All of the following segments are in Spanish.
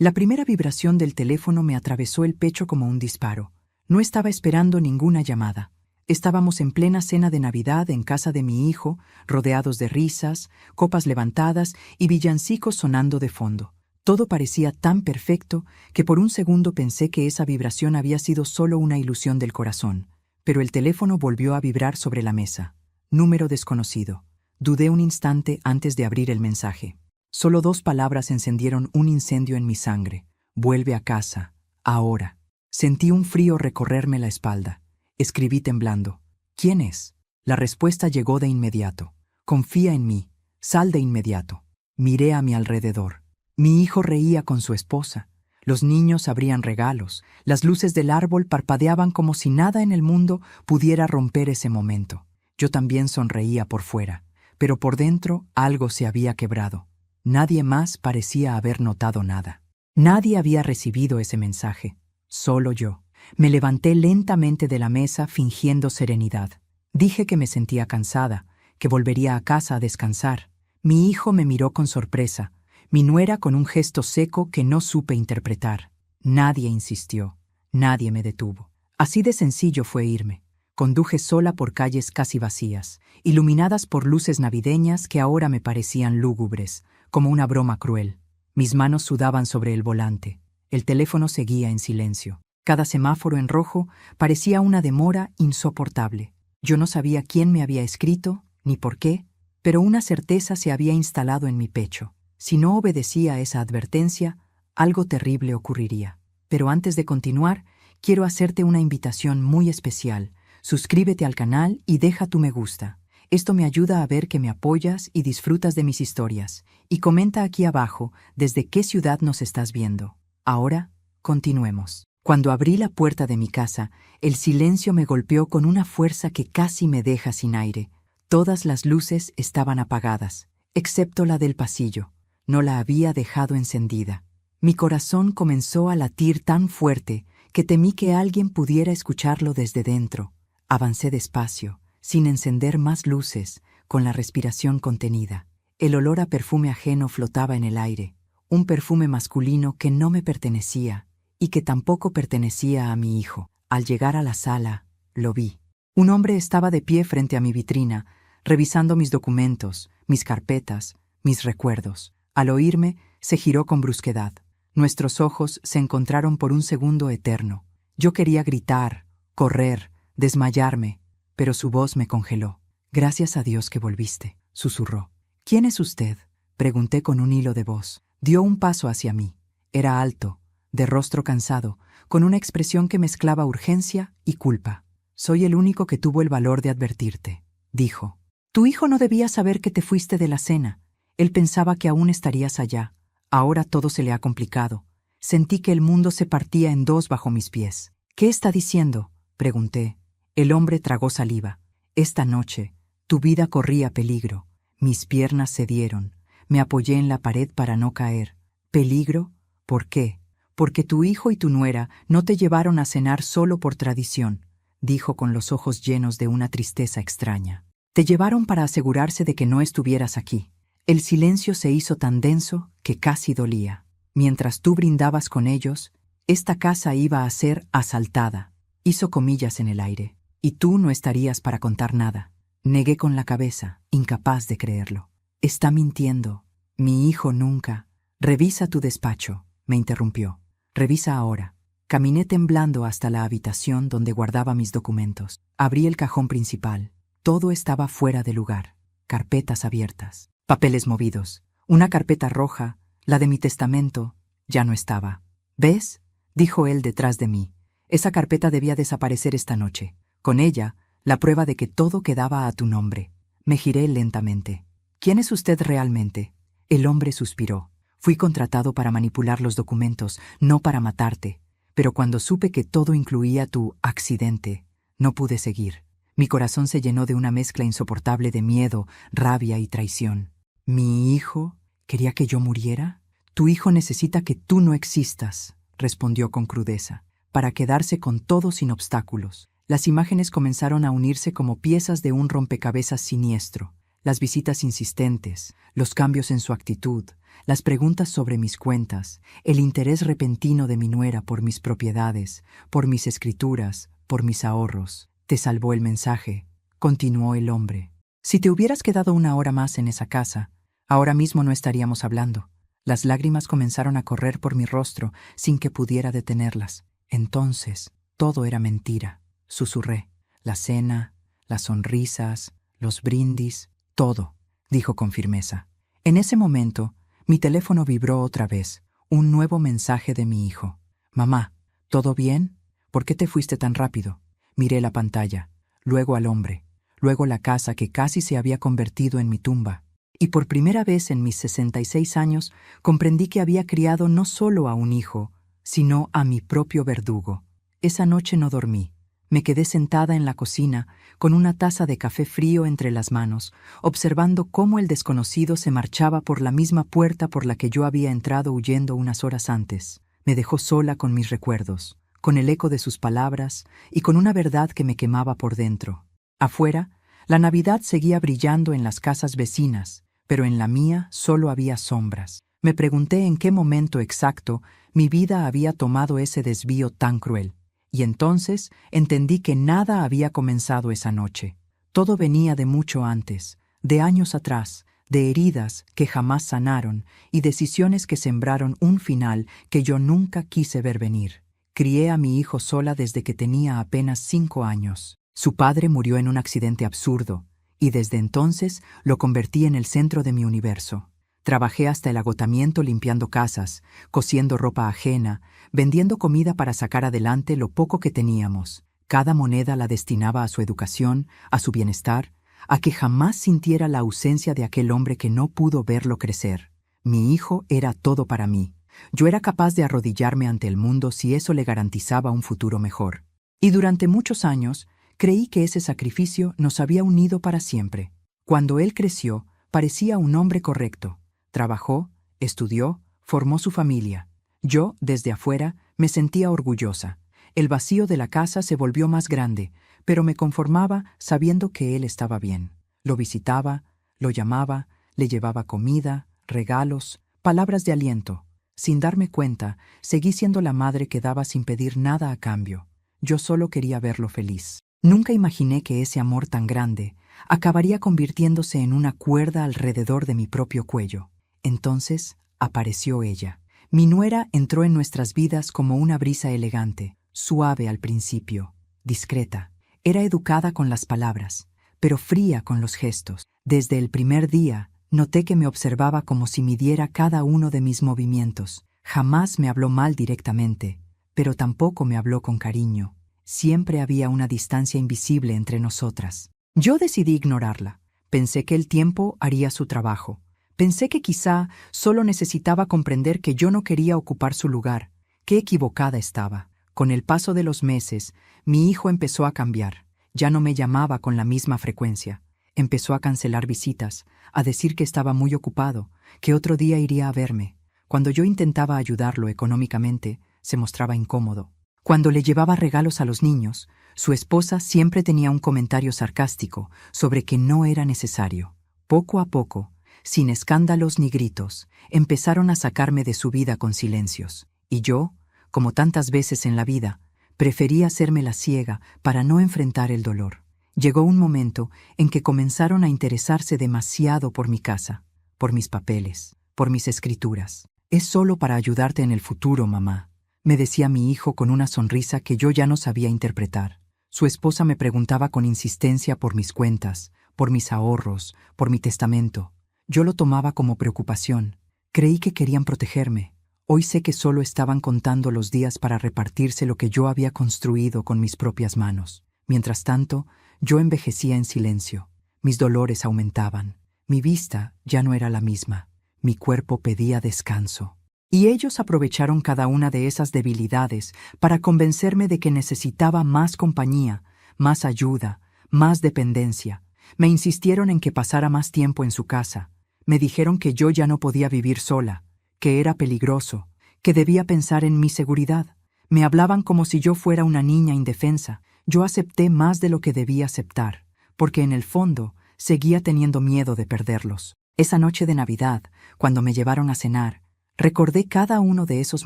La primera vibración del teléfono me atravesó el pecho como un disparo. No estaba esperando ninguna llamada. Estábamos en plena cena de Navidad en casa de mi hijo, rodeados de risas, copas levantadas y villancicos sonando de fondo. Todo parecía tan perfecto que por un segundo pensé que esa vibración había sido solo una ilusión del corazón. Pero el teléfono volvió a vibrar sobre la mesa. Número desconocido. Dudé un instante antes de abrir el mensaje. Solo 2 palabras encendieron un incendio en mi sangre. Vuelve a casa, ahora. Sentí un frío recorrerme la espalda. Escribí temblando. ¿Quién es? La respuesta llegó de inmediato. Confía en mí. Sal de inmediato. Miré a mi alrededor. Mi hijo reía con su esposa. Los niños abrían regalos. Las luces del árbol parpadeaban como si nada en el mundo pudiera romper ese momento. Yo también sonreía por fuera, pero por dentro algo se había quebrado. Nadie más parecía haber notado nada. Nadie había recibido ese mensaje. Solo yo. Me levanté lentamente de la mesa fingiendo serenidad. Dije que me sentía cansada, que volvería a casa a descansar. Mi hijo me miró con sorpresa, mi nuera con un gesto seco que no supe interpretar. Nadie insistió, nadie me detuvo. Así de sencillo fue irme. Conduje sola por calles casi vacías, iluminadas por luces navideñas que ahora me parecían lúgubres, como una broma cruel. Mis manos sudaban sobre el volante. El teléfono seguía en silencio. Cada semáforo en rojo parecía una demora insoportable. Yo no sabía quién me había escrito, ni por qué, pero una certeza se había instalado en mi pecho. Si no obedecía a esa advertencia, algo terrible ocurriría. Pero antes de continuar, quiero hacerte una invitación muy especial. Suscríbete al canal y deja tu me gusta. Esto me ayuda a ver que me apoyas y disfrutas de mis historias. Y comenta aquí abajo desde qué ciudad nos estás viendo. Ahora, continuemos. Cuando abrí la puerta de mi casa, el silencio me golpeó con una fuerza que casi me deja sin aire. Todas las luces estaban apagadas, excepto la del pasillo. No la había dejado encendida. Mi corazón comenzó a latir tan fuerte que temí que alguien pudiera escucharlo desde dentro. Avancé despacio, sin encender más luces, con la respiración contenida. El olor a perfume ajeno flotaba en el aire, un perfume masculino que no me pertenecía y que tampoco pertenecía a mi hijo. Al llegar a la sala, lo vi. Un hombre estaba de pie frente a mi vitrina, revisando mis documentos, mis carpetas, mis recuerdos. Al oírme, se giró con brusquedad. Nuestros ojos se encontraron por un segundo eterno. Yo quería gritar, correr, desmayarme, pero su voz me congeló. «Gracias a Dios que volviste», susurró. «¿Quién es usted?», pregunté con un hilo de voz. Dio un paso hacia mí. Era alto, de rostro cansado, con una expresión que mezclaba urgencia y culpa. «Soy el único que tuvo el valor de advertirte», dijo. «Tu hijo no debía saber que te fuiste de la cena. Él pensaba que aún estarías allá. Ahora todo se le ha complicado. Sentí que el mundo se partía en 2 bajo mis pies». «¿Qué está diciendo?», pregunté. El hombre tragó saliva. «Esta noche, tu vida corría peligro. Mis piernas cedieron. Me apoyé en la pared para no caer». «¿Peligro? ¿Por qué?». «Porque tu hijo y tu nuera no te llevaron a cenar solo por tradición», dijo con los ojos llenos de una tristeza extraña. «Te llevaron para asegurarse de que no estuvieras aquí». El silencio se hizo tan denso que casi dolía. «Mientras tú brindabas con ellos, esta casa iba a ser asaltada». Hizo comillas en el aire. «Y tú no estarías para contar nada». Negué con la cabeza, incapaz de creerlo. «Está mintiendo. Mi hijo nunca». «Revisa tu despacho», me interrumpió. «Revisa ahora». Caminé temblando hasta la habitación donde guardaba mis documentos. Abrí el cajón principal. Todo estaba fuera de lugar. Carpetas abiertas, papeles movidos. Una carpeta roja, la de mi testamento, ya no estaba. «¿Ves?», dijo él detrás de mí. «Esa carpeta debía desaparecer esta noche. Con ella, la prueba de que todo quedaba a tu nombre». Me giré lentamente. «¿Quién es usted realmente?». El hombre suspiró. «Fui contratado para manipular los documentos, no para matarte. Pero cuando supe que todo incluía tu accidente, no pude seguir». Mi corazón se llenó de una mezcla insoportable de miedo, rabia y traición. «¿Mi hijo quería que yo muriera?». «Tu hijo necesita que tú no existas», respondió con crudeza, «para quedarse con todo sin obstáculos». Las imágenes comenzaron a unirse como piezas de un rompecabezas siniestro. Las visitas insistentes, los cambios en su actitud, las preguntas sobre mis cuentas, el interés repentino de mi nuera por mis propiedades, por mis escrituras, por mis ahorros. Te salvó el mensaje, continuó el hombre. Si te hubieras quedado una hora más en esa casa, ahora mismo no estaríamos hablando. Las lágrimas comenzaron a correr por mi rostro sin que pudiera detenerlas. Entonces, todo era mentira, susurré. La cena, las sonrisas, los brindis, todo, dijo con firmeza. En ese momento, mi teléfono vibró otra vez, un nuevo mensaje de mi hijo. Mamá, ¿todo bien? ¿Por qué te fuiste tan rápido? Miré la pantalla, luego al hombre, luego la casa que casi se había convertido en mi tumba. Y por primera vez en mis 66 años comprendí que había criado no solo a un hijo, sino a mi propio verdugo. Esa noche no dormí. Me quedé sentada en la cocina, con una taza de café frío entre las manos, observando cómo el desconocido se marchaba por la misma puerta por la que yo había entrado huyendo unas horas antes. Me dejó sola con mis recuerdos, con el eco de sus palabras y con una verdad que me quemaba por dentro. Afuera, la Navidad seguía brillando en las casas vecinas, pero en la mía solo había sombras. Me pregunté en qué momento exacto mi vida había tomado ese desvío tan cruel. Y entonces entendí que nada había comenzado esa noche. Todo venía de mucho antes, de años atrás, de heridas que jamás sanaron y decisiones que sembraron un final que yo nunca quise ver venir. Crié a mi hijo sola desde que tenía apenas 5 años. Su padre murió en un accidente absurdo, y desde entonces lo convertí en el centro de mi universo. Trabajé hasta el agotamiento limpiando casas, cosiendo ropa ajena, vendiendo comida para sacar adelante lo poco que teníamos. Cada moneda la destinaba a su educación, a su bienestar, a que jamás sintiera la ausencia de aquel hombre que no pudo verlo crecer. Mi hijo era todo para mí. Yo era capaz de arrodillarme ante el mundo si eso le garantizaba un futuro mejor. Y durante muchos años, creí que ese sacrificio nos había unido para siempre. Cuando él creció, parecía un hombre correcto. Trabajó, estudió, formó su familia. Yo, desde afuera, me sentía orgullosa. El vacío de la casa se volvió más grande, pero me conformaba sabiendo que él estaba bien. Lo visitaba, lo llamaba, le llevaba comida, regalos, palabras de aliento. Sin darme cuenta, seguí siendo la madre que daba sin pedir nada a cambio. Yo solo quería verlo feliz. Nunca imaginé que ese amor tan grande acabaría convirtiéndose en una cuerda alrededor de mi propio cuello. Entonces apareció ella. Mi nuera entró en nuestras vidas como una brisa elegante, suave al principio, discreta. Era educada con las palabras, pero fría con los gestos. Desde el primer día, noté que me observaba como si midiera cada uno de mis movimientos. Jamás me habló mal directamente, pero tampoco me habló con cariño. Siempre había una distancia invisible entre nosotras. Yo decidí ignorarla. Pensé que el tiempo haría su trabajo. Pensé que quizá solo necesitaba comprender que yo no quería ocupar su lugar. Qué equivocada estaba. Con el paso de los meses, mi hijo empezó a cambiar. Ya no me llamaba con la misma frecuencia. Empezó a cancelar visitas, a decir que estaba muy ocupado, que otro día iría a verme. Cuando yo intentaba ayudarlo económicamente, se mostraba incómodo. Cuando le llevaba regalos a los niños, su esposa siempre tenía un comentario sarcástico sobre que no era necesario. Poco a poco, sin escándalos ni gritos, empezaron a sacarme de su vida con silencios. Y yo, como tantas veces en la vida, prefería hacerme la ciega para no enfrentar el dolor. Llegó un momento en que comenzaron a interesarse demasiado por mi casa, por mis papeles, por mis escrituras. Es solo para ayudarte en el futuro, mamá, me decía mi hijo con una sonrisa que yo ya no sabía interpretar. Su esposa me preguntaba con insistencia por mis cuentas, por mis ahorros, por mi testamento. Yo lo tomaba como preocupación. Creí que querían protegerme. Hoy sé que solo estaban contando los días para repartirse lo que yo había construido con mis propias manos. Mientras tanto, yo envejecía en silencio. Mis dolores aumentaban. Mi vista ya no era la misma. Mi cuerpo pedía descanso. Y ellos aprovecharon cada una de esas debilidades para convencerme de que necesitaba más compañía, más ayuda, más dependencia. Me insistieron en que pasara más tiempo en su casa. Me dijeron que yo ya no podía vivir sola, que era peligroso, que debía pensar en mi seguridad. Me hablaban como si yo fuera una niña indefensa. Yo acepté más de lo que debía aceptar, porque en el fondo seguía teniendo miedo de perderlos. Esa noche de Navidad, cuando me llevaron a cenar, recordé cada uno de esos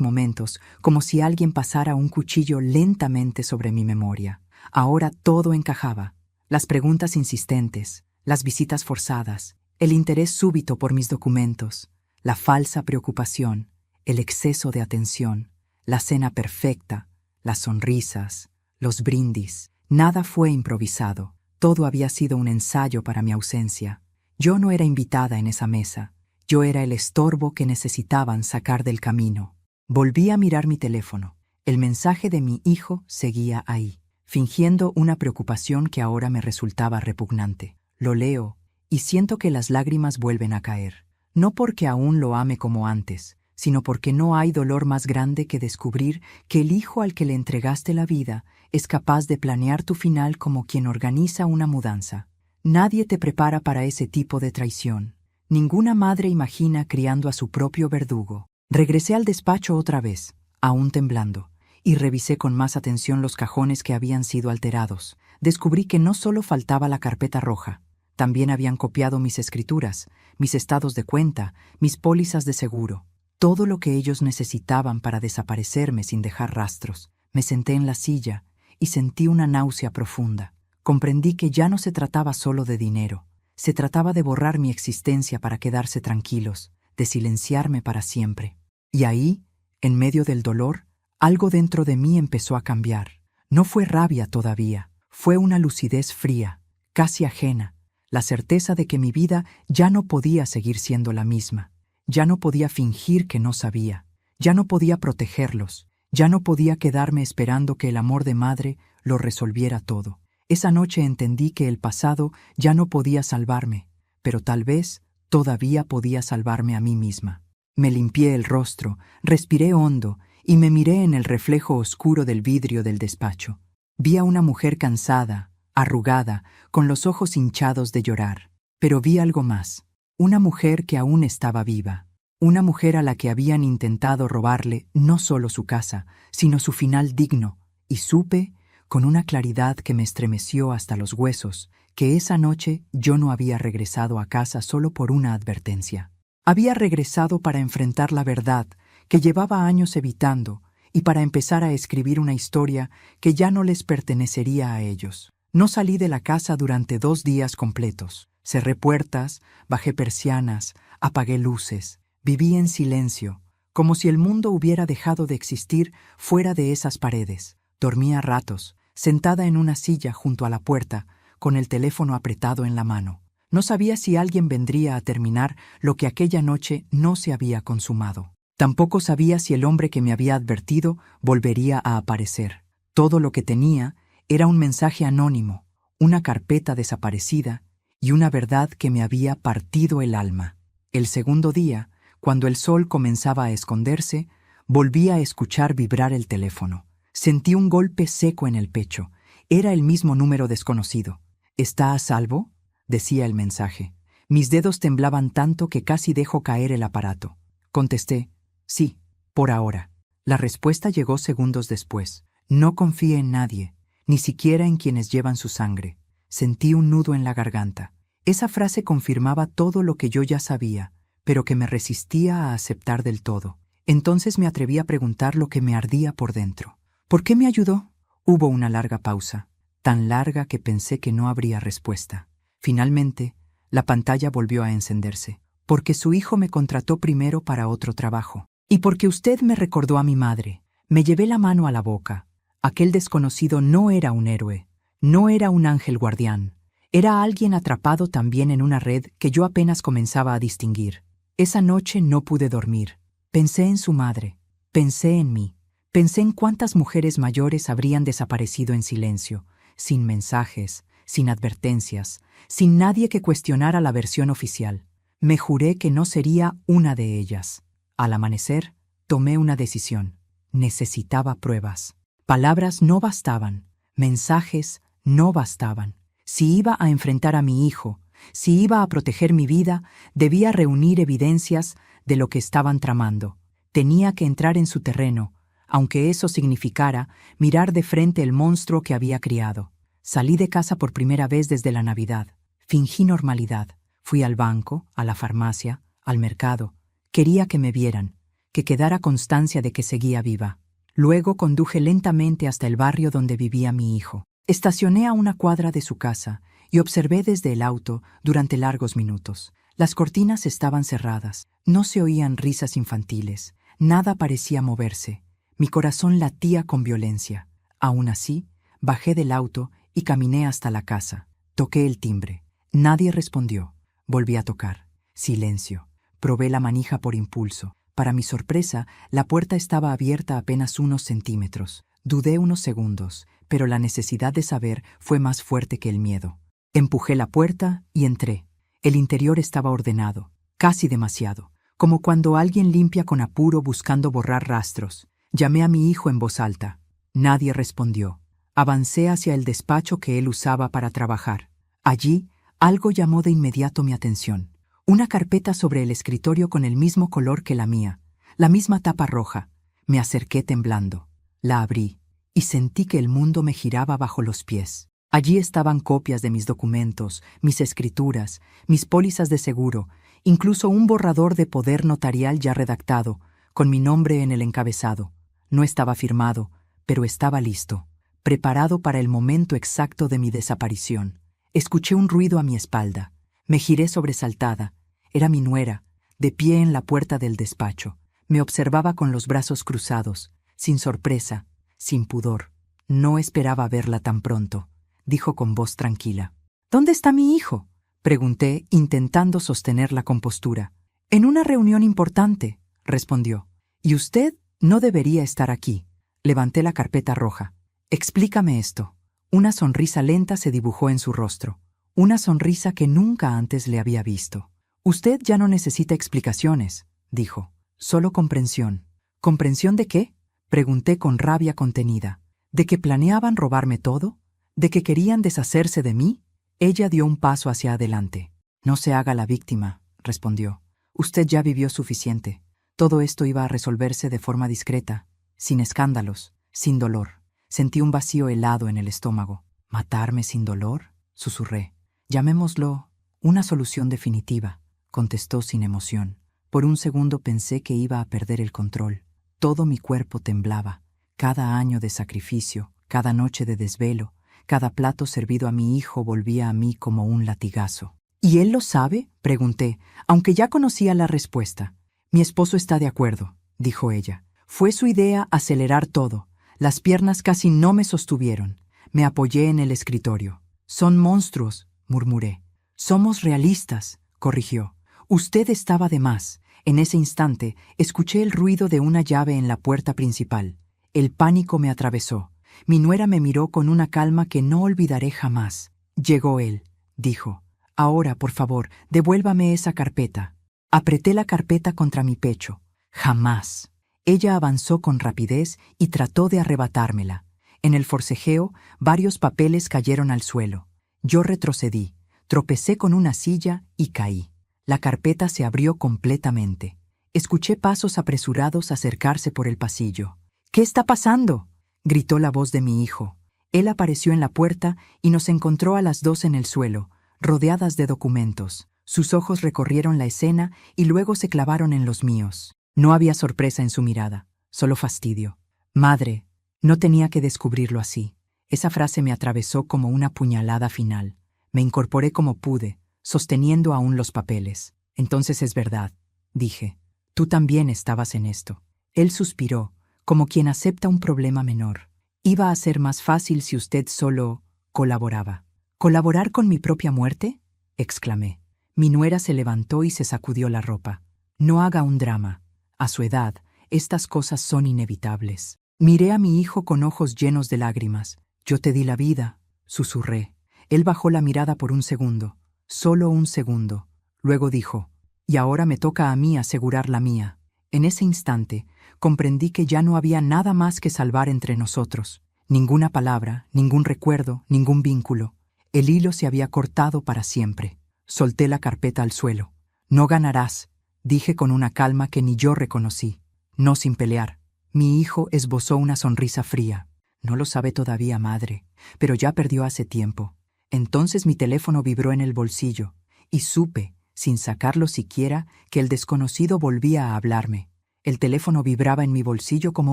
momentos como si alguien pasara un cuchillo lentamente sobre mi memoria. Ahora todo encajaba. Las preguntas insistentes, las visitas forzadas, el interés súbito por mis documentos, la falsa preocupación, el exceso de atención, la cena perfecta, las sonrisas, los brindis. Nada fue improvisado. Todo había sido un ensayo para mi ausencia. Yo no era invitada en esa mesa. Yo era el estorbo que necesitaban sacar del camino. Volví a mirar mi teléfono. El mensaje de mi hijo seguía ahí, fingiendo una preocupación que ahora me resultaba repugnante. Lo leo y siento que las lágrimas vuelven a caer. No porque aún lo ame como antes, sino porque no hay dolor más grande que descubrir que el hijo al que le entregaste la vida es capaz de planear tu final como quien organiza una mudanza. Nadie te prepara para ese tipo de traición. Ninguna madre imagina criando a su propio verdugo. Regresé al despacho otra vez, aún temblando, y revisé con más atención los cajones que habían sido alterados. Descubrí que no solo faltaba la carpeta roja, también habían copiado mis escrituras, mis estados de cuenta, mis pólizas de seguro. Todo lo que ellos necesitaban para desaparecerme sin dejar rastros. Me senté en la silla y sentí una náusea profunda. Comprendí que ya no se trataba solo de dinero. Se trataba de borrar mi existencia para quedarse tranquilos, de silenciarme para siempre. Y ahí, en medio del dolor, algo dentro de mí empezó a cambiar. No fue rabia todavía, fue una lucidez fría, casi ajena, la certeza de que mi vida ya no podía seguir siendo la misma. Ya no podía fingir que no sabía, ya no podía protegerlos, ya no podía quedarme esperando que el amor de madre lo resolviera todo. Esa noche entendí que el pasado ya no podía salvarme, pero tal vez todavía podía salvarme a mí misma. Me limpié el rostro, respiré hondo y me miré en el reflejo oscuro del vidrio del despacho. Vi a una mujer cansada, arrugada, con los ojos hinchados de llorar, pero vi algo más. Una mujer que aún estaba viva, una mujer a la que habían intentado robarle no solo su casa, sino su final digno, y supe, con una claridad que me estremeció hasta los huesos, que esa noche yo no había regresado a casa solo por una advertencia. Había regresado para enfrentar la verdad que llevaba años evitando y para empezar a escribir una historia que ya no les pertenecería a ellos. No salí de la casa durante 2 días completos. Cerré puertas, bajé persianas, apagué luces. Viví en silencio, como si el mundo hubiera dejado de existir fuera de esas paredes. Dormía a ratos, sentada en una silla junto a la puerta, con el teléfono apretado en la mano. No sabía si alguien vendría a terminar lo que aquella noche no se había consumado. Tampoco sabía si el hombre que me había advertido volvería a aparecer. Todo lo que tenía era un mensaje anónimo, una carpeta desaparecida y una verdad que me había partido el alma. El segundo día, cuando el sol comenzaba a esconderse, volví a escuchar vibrar el teléfono. Sentí un golpe seco en el pecho. Era el mismo número desconocido. ¿Está a salvo?, decía el mensaje. Mis dedos temblaban tanto que casi dejo caer el aparato. Contesté, sí, por ahora. La respuesta llegó segundos después. No confíe en nadie, ni siquiera en quienes llevan su sangre. Sentí un nudo en la garganta. Esa frase confirmaba todo lo que yo ya sabía, pero que me resistía a aceptar del todo. Entonces me atreví a preguntar lo que me ardía por dentro. ¿Por qué me ayudó? Hubo una larga pausa, tan larga que pensé que no habría respuesta. Finalmente, la pantalla volvió a encenderse. Porque su hijo me contrató primero para otro trabajo. Y porque usted me recordó a mi madre. Me llevé la mano a la boca. Aquel desconocido no era un héroe, no era un ángel guardián. Era alguien atrapado también en una red que yo apenas comenzaba a distinguir. Esa noche no pude dormir. Pensé en su madre, pensé en mí, pensé en cuántas mujeres mayores habrían desaparecido en silencio, sin mensajes, sin advertencias, sin nadie que cuestionara la versión oficial. Me juré que no sería una de ellas. Al amanecer, tomé una decisión. Necesitaba pruebas. Palabras no bastaban, mensajes no bastaban. Si iba a enfrentar a mi hijo, si iba a proteger mi vida, debía reunir evidencias de lo que estaban tramando. Tenía que entrar en su terreno, aunque eso significara mirar de frente el monstruo que había criado. Salí de casa por primera vez desde la Navidad. Fingí normalidad. Fui al banco, a la farmacia, al mercado. Quería que me vieran, que quedara constancia de que seguía viva. Luego conduje lentamente hasta el barrio donde vivía mi hijo. Estacioné a una cuadra de su casa y observé desde el auto durante largos minutos. Las cortinas estaban cerradas, no se oían risas infantiles, nada parecía moverse. Mi corazón latía con violencia. Aún así, bajé del auto y caminé hasta la casa. Toqué el timbre. Nadie respondió. Volví a tocar. Silencio. Probé la manija por impulso. Para mi sorpresa, la puerta estaba abierta apenas unos centímetros. Dudé unos segundos, pero la necesidad de saber fue más fuerte que el miedo. Empujé la puerta y entré. El interior estaba ordenado, casi demasiado, como cuando alguien limpia con apuro buscando borrar rastros. Llamé a mi hijo en voz alta. Nadie respondió. Avancé hacia el despacho que él usaba para trabajar. Allí, algo llamó de inmediato mi atención. Una carpeta sobre el escritorio con el mismo color que la mía, la misma tapa roja. Me acerqué temblando. La abrí y sentí que el mundo me giraba bajo los pies. Allí estaban copias de mis documentos, mis escrituras, mis pólizas de seguro, incluso un borrador de poder notarial ya redactado, con mi nombre en el encabezado. No estaba firmado, pero estaba listo, preparado para el momento exacto de mi desaparición. Escuché un ruido a mi espalda. Me giré sobresaltada. Era mi nuera, de pie en la puerta del despacho. Me observaba con los brazos cruzados, sin sorpresa, sin pudor. No esperaba verla tan pronto, dijo con voz tranquila. ¿Dónde está mi hijo?, pregunté, intentando sostener la compostura. En una reunión importante, respondió. Y usted no debería estar aquí. Levanté la carpeta roja. Explícame esto. Una sonrisa lenta se dibujó en su rostro. Una sonrisa que nunca antes le había visto. Usted ya no necesita explicaciones, dijo. Solo comprensión. ¿Comprensión de qué?, pregunté con rabia contenida. ¿De que planeaban robarme todo? ¿De que querían deshacerse de mí? Ella dio un paso hacia adelante. No se haga la víctima, respondió. Usted ya vivió suficiente. Todo esto iba a resolverse de forma discreta, sin escándalos, sin dolor. Sentí un vacío helado en el estómago. ¿Matarme sin dolor?, susurré. Llamémoslo una solución definitiva, contestó sin emoción. Por un segundo pensé que iba a perder el control. Todo mi cuerpo temblaba. Cada año de sacrificio, cada noche de desvelo, cada plato servido a mi hijo volvía a mí como un latigazo. ¿Y él lo sabe?, pregunté, aunque ya conocía la respuesta. Mi esposo está de acuerdo, dijo ella. Fue su idea acelerar todo. Las piernas casi no me sostuvieron. Me apoyé en el escritorio. Son monstruos, murmuré. Somos realistas, corrigió. Usted estaba de más. En ese instante, escuché el ruido de una llave en la puerta principal. El pánico me atravesó. Mi nuera me miró con una calma que no olvidaré jamás. Llegó él, dijo. Ahora, por favor, devuélvame esa carpeta. Apreté la carpeta contra mi pecho. Jamás. Ella avanzó con rapidez y trató de arrebatármela. En el forcejeo, varios papeles cayeron al suelo. Yo retrocedí, tropecé con una silla y caí. La carpeta se abrió completamente. Escuché pasos apresurados acercarse por el pasillo. ¿Qué está pasando?, gritó la voz de mi hijo. Él apareció en la puerta y nos encontró a las dos en el suelo, rodeadas de documentos. Sus ojos recorrieron la escena y luego se clavaron en los míos. No había sorpresa en su mirada, solo fastidio. Madre, no tenía que descubrirlo así. Esa frase me atravesó como una puñalada final. Me incorporé como pude, sosteniendo aún los papeles. Entonces es verdad, dije. Tú también estabas en esto. Él suspiró, como quien acepta un problema menor. Iba a ser más fácil si usted solo colaboraba. ¿Colaborar con mi propia muerte?, exclamé. Mi nuera se levantó y se sacudió la ropa. No haga un drama. A su edad, estas cosas son inevitables. Miré a mi hijo con ojos llenos de lágrimas. Yo te di la vida, susurré. Él bajó la mirada por un segundo, solo un segundo. Luego dijo, y ahora me toca a mí asegurar la mía. En ese instante, comprendí que ya no había nada más que salvar entre nosotros. Ninguna palabra, ningún recuerdo, ningún vínculo. El hilo se había cortado para siempre. Solté la carpeta al suelo. No ganarás, dije con una calma que ni yo reconocí. No sin pelear. Mi hijo esbozó una sonrisa fría. No lo sabe todavía, madre, pero ya perdió hace tiempo. Entonces mi teléfono vibró en el bolsillo, y supe, sin sacarlo siquiera, que el desconocido volvía a hablarme. El teléfono vibraba en mi bolsillo como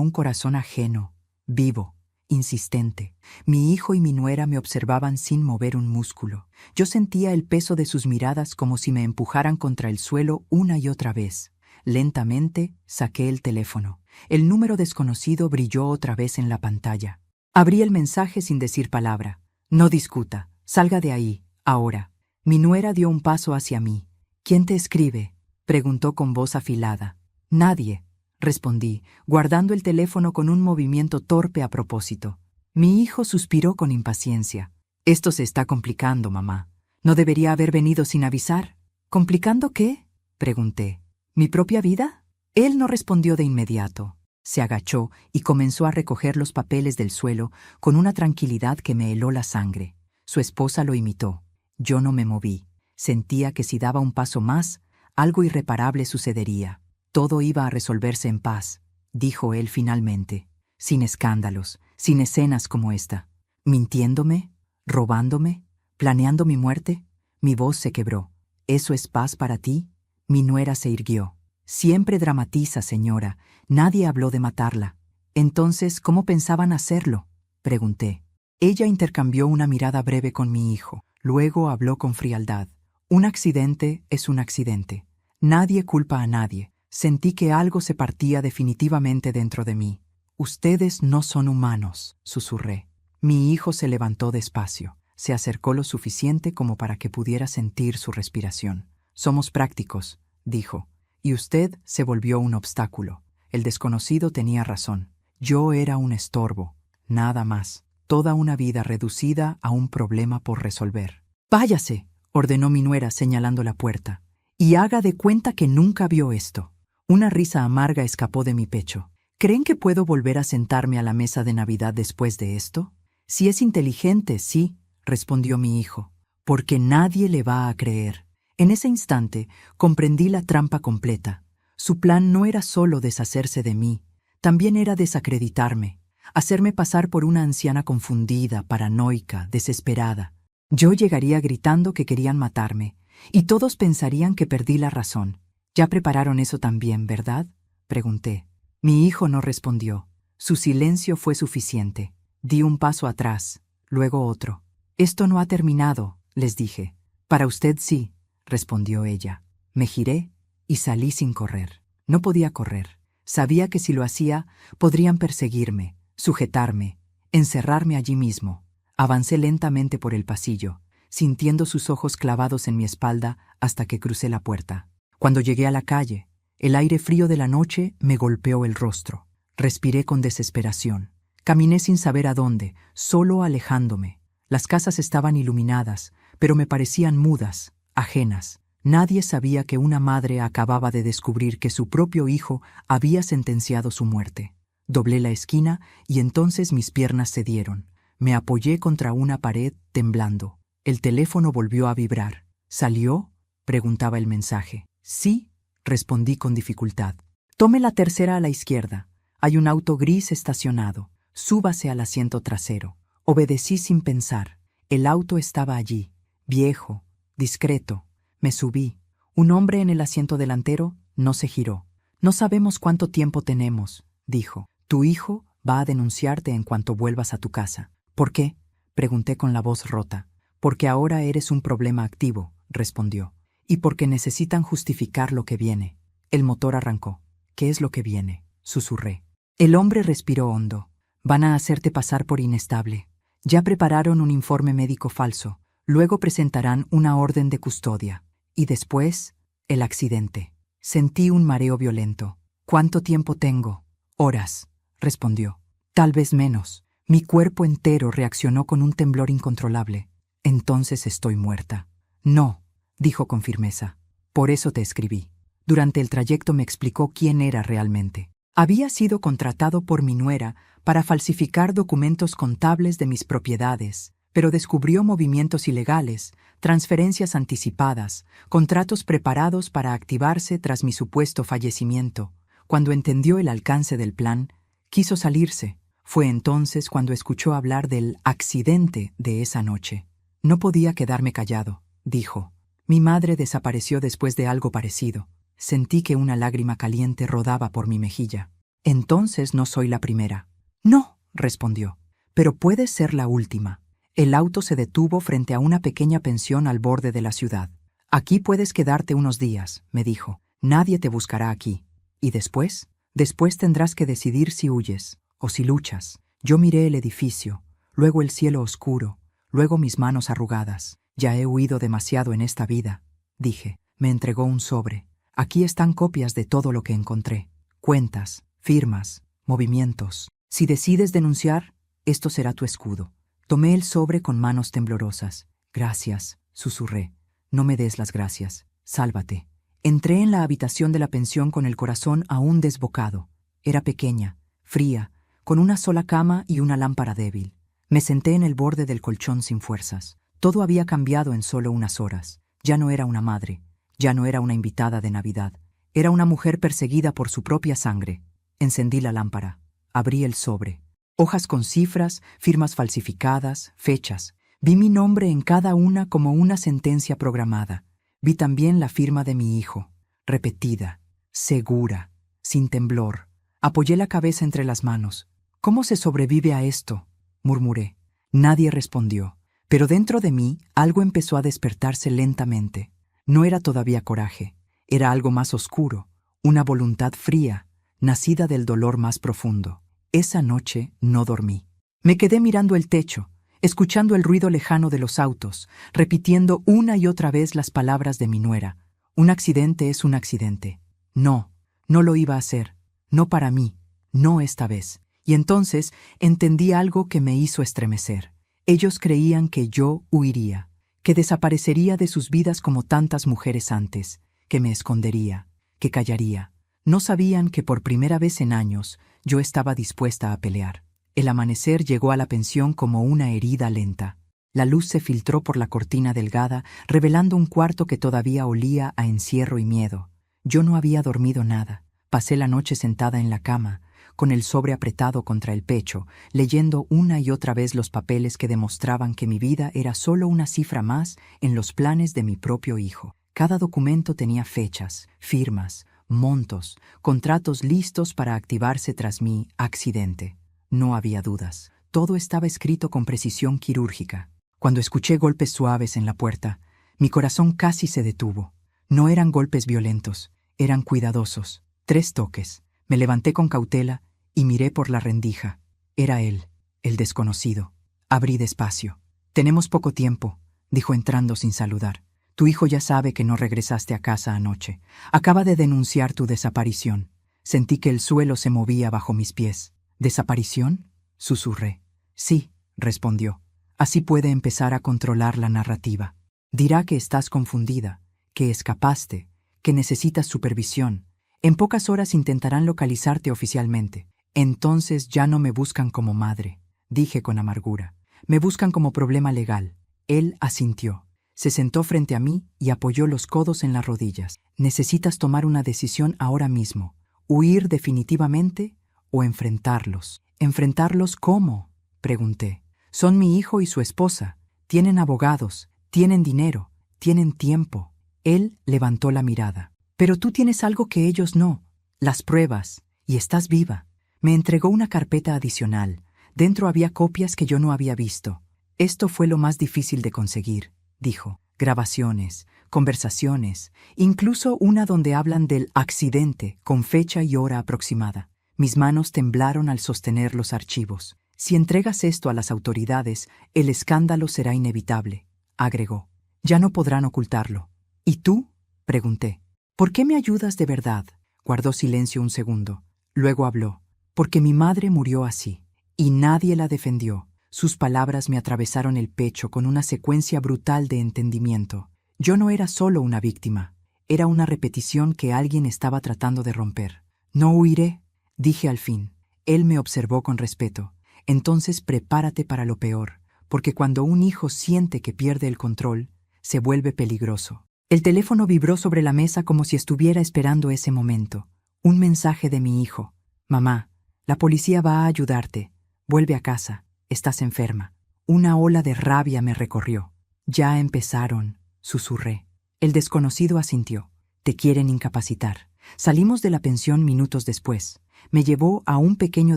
un corazón ajeno, vivo, insistente. Mi hijo y mi nuera me observaban sin mover un músculo. Yo sentía el peso de sus miradas como si me empujaran contra el suelo una y otra vez. Lentamente saqué el teléfono. El número desconocido brilló otra vez en la pantalla. Abrí el mensaje sin decir palabra. No discuta. Salga de ahí, ahora. Mi nuera dio un paso hacia mí. ¿Quién te escribe?, preguntó con voz afilada. Nadie, respondí, guardando el teléfono con un movimiento torpe a propósito. Mi hijo suspiró con impaciencia. Esto se está complicando, mamá. ¿No debería haber venido sin avisar? ¿Complicando qué?, pregunté. ¿Mi propia vida? Él no respondió de inmediato. Se agachó y comenzó a recoger los papeles del suelo con una tranquilidad que me heló la sangre. Su esposa lo imitó. Yo no me moví. Sentía que si daba un paso más, algo irreparable sucedería. Todo iba a resolverse en paz, dijo él finalmente, sin escándalos, sin escenas como esta. ¿Mintiéndome? ¿Robándome? ¿Planeando mi muerte? Mi voz se quebró. ¿Eso es paz para ti? Mi nuera se irguió. Siempre dramatiza, señora. Nadie habló de matarla. Entonces, ¿cómo pensaban hacerlo?, pregunté. Ella intercambió una mirada breve con mi hijo. Luego habló con frialdad. Un accidente es un accidente. Nadie culpa a nadie. Sentí que algo se partía definitivamente dentro de mí. Ustedes no son humanos, susurré. Mi hijo se levantó despacio. Se acercó lo suficiente como para que pudiera sentir su respiración. Somos prácticos, dijo, y usted se volvió un obstáculo. El desconocido tenía razón. Yo era un estorbo, nada más. Toda una vida reducida a un problema por resolver. «Váyase», ordenó mi nuera señalando la puerta, «y haga de cuenta que nunca vio esto». Una risa amarga escapó de mi pecho. ¿Creen que puedo volver a sentarme a la mesa de Navidad después de esto? Si es inteligente, sí, respondió mi hijo, porque nadie le va a creer. En ese instante comprendí la trampa completa. Su plan no era solo deshacerse de mí, también era desacreditarme, hacerme pasar por una anciana confundida, paranoica, desesperada. Yo llegaría gritando que querían matarme, y todos pensarían que perdí la razón. ¿Ya prepararon eso también, verdad?, pregunté. Mi hijo no respondió. Su silencio fue suficiente. Di un paso atrás, luego otro. «Esto no ha terminado», les dije. «Para usted sí», respondió ella. Me giré y salí sin correr. No podía correr. Sabía que si lo hacía, podrían perseguirme, sujetarme, encerrarme allí mismo. Avancé lentamente por el pasillo, sintiendo sus ojos clavados en mi espalda hasta que crucé la puerta. Cuando llegué a la calle, el aire frío de la noche me golpeó el rostro. Respiré con desesperación. Caminé sin saber a dónde, solo alejándome. Las casas estaban iluminadas, pero me parecían mudas, ajenas. Nadie sabía que una madre acababa de descubrir que su propio hijo había sentenciado su muerte. Doblé la esquina y entonces mis piernas cedieron. Me apoyé contra una pared, temblando. El teléfono volvió a vibrar. ¿Salió?, preguntaba el mensaje. Sí, respondí con dificultad. Tome la tercera a la izquierda. Hay un auto gris estacionado. Súbase al asiento trasero. Obedecí sin pensar. El auto estaba allí, viejo, discreto. Me subí. Un hombre en el asiento delantero no se giró. «No sabemos cuánto tiempo tenemos», dijo. «Tu hijo va a denunciarte en cuanto vuelvas a tu casa». «¿Por qué?», pregunté con la voz rota. «Porque ahora eres un problema activo», respondió. «Y porque necesitan justificar lo que viene». El motor arrancó. «¿Qué es lo que viene?», susurré. El hombre respiró hondo. «Van a hacerte pasar por inestable. Ya prepararon un informe médico falso. Luego presentarán una orden de custodia. Y después, el accidente». Sentí un mareo violento. «¿Cuánto tiempo tengo?». «Horas», respondió. «Tal vez menos». Mi cuerpo entero reaccionó con un temblor incontrolable. «Entonces estoy muerta». «No», dijo con firmeza. «Por eso te escribí». Durante el trayecto me explicó quién era realmente. Había sido contratado por mi nuera para falsificar documentos contables de mis propiedades, pero descubrió movimientos ilegales, transferencias anticipadas, contratos preparados para activarse tras mi supuesto fallecimiento. Cuando entendió el alcance del plan, quiso salirse. Fue entonces cuando escuchó hablar del accidente de esa noche. No podía quedarme callado, dijo. Mi madre desapareció después de algo parecido. Sentí que una lágrima caliente rodaba por mi mejilla. Entonces no soy la primera. No, respondió. Pero puedes ser la última. El auto se detuvo frente a una pequeña pensión al borde de la ciudad. Aquí puedes quedarte unos días, me dijo. Nadie te buscará aquí. ¿Y después? Después tendrás que decidir si huyes o si luchas. Yo miré el edificio, luego el cielo oscuro, luego mis manos arrugadas. Ya he huido demasiado en esta vida, dije. Me entregó un sobre. Aquí están copias de todo lo que encontré. Cuentas, firmas, movimientos. Si decides denunciar, esto será tu escudo. Tomé el sobre con manos temblorosas. Gracias, susurré. No me des las gracias. Sálvate. Entré en la habitación de la pensión con el corazón aún desbocado. Era pequeña, fría, con una sola cama y una lámpara débil. Me senté en el borde del colchón sin fuerzas. Todo había cambiado en solo unas horas. Ya no era una madre, ya no era una invitada de Navidad. Era una mujer perseguida por su propia sangre. Encendí la lámpara. Abrí el sobre. Hojas con cifras, firmas falsificadas, fechas. Vi mi nombre en cada una como una sentencia programada. Vi también la firma de mi hijo, repetida, segura, sin temblor. Apoyé la cabeza entre las manos. ¿Cómo se sobrevive a esto?, murmuré. Nadie respondió, pero dentro de mí algo empezó a despertarse lentamente. No era todavía coraje, era algo más oscuro, una voluntad fría, nacida del dolor más profundo. Esa noche no dormí. Me quedé mirando el techo, escuchando el ruido lejano de los autos, repitiendo una y otra vez las palabras de mi nuera. Un accidente es un accidente. No, no lo iba a hacer. No para mí, no esta vez. Y entonces entendí algo que me hizo estremecer. Ellos creían que yo huiría, que desaparecería de sus vidas como tantas mujeres antes, que me escondería, que callaría. No sabían que por primera vez en años yo estaba dispuesta a pelear. El amanecer llegó a la pensión como una herida lenta. La luz se filtró por la cortina delgada, revelando un cuarto que todavía olía a encierro y miedo. Yo no había dormido nada. Pasé la noche sentada en la cama, con el sobre apretado contra el pecho, leyendo una y otra vez los papeles que demostraban que mi vida era solo una cifra más en los planes de mi propio hijo. Cada documento tenía fechas, firmas, montos, contratos listos para activarse tras mi accidente. No había dudas. Todo estaba escrito con precisión quirúrgica. Cuando escuché golpes suaves en la puerta, mi corazón casi se detuvo. No eran golpes violentos, eran cuidadosos. 3 toques. Me levanté con cautela y miré por la rendija. Era él, el desconocido. Abrí despacio. «Tenemos poco tiempo», dijo entrando sin saludar. «Tu hijo ya sabe que no regresaste a casa anoche. Acaba de denunciar tu desaparición». Sentí que el suelo se movía bajo mis pies. «¿Desaparición?», susurré. «Sí», respondió. «Así puede empezar a controlar la narrativa. Dirá que estás confundida, que escapaste, que necesitas supervisión. En pocas horas intentarán localizarte oficialmente. Entonces ya no me buscan como madre», dije con amargura. «Me buscan como problema legal». Él asintió. Se sentó frente a mí y apoyó los codos en las rodillas. «Necesitas tomar una decisión ahora mismo. ¿Huir definitivamente o enfrentarlos?» «¿Enfrentarlos cómo?», pregunté. «Son mi hijo y su esposa. Tienen abogados, tienen dinero, tienen tiempo». Él levantó la mirada. «Pero tú tienes algo que ellos no, las pruebas, y estás viva». Me entregó una carpeta adicional. Dentro había copias que yo no había visto. «Esto fue lo más difícil de conseguir», dijo. «Grabaciones, conversaciones, incluso una donde hablan del accidente con fecha y hora aproximada». Mis manos temblaron al sostener los archivos. «Si entregas esto a las autoridades, el escándalo será inevitable», agregó. «Ya no podrán ocultarlo». «¿Y tú?», pregunté. «¿Por qué me ayudas de verdad?». Guardó silencio un segundo. Luego habló. «Porque mi madre murió así, y nadie la defendió». Sus palabras me atravesaron el pecho con una secuencia brutal de entendimiento. Yo no era solo una víctima, era una repetición que alguien estaba tratando de romper. «No huiré», dije al fin. Él me observó con respeto. «Entonces prepárate para lo peor, porque cuando un hijo siente que pierde el control, se vuelve peligroso». El teléfono vibró sobre la mesa como si estuviera esperando ese momento. Un mensaje de mi hijo. «Mamá, la policía va a ayudarte. Vuelve a casa. Estás enferma». Una ola de rabia me recorrió. Ya empezaron, susurré. El desconocido asintió. Te quieren incapacitar. Salimos de la pensión minutos después. Me llevó a un pequeño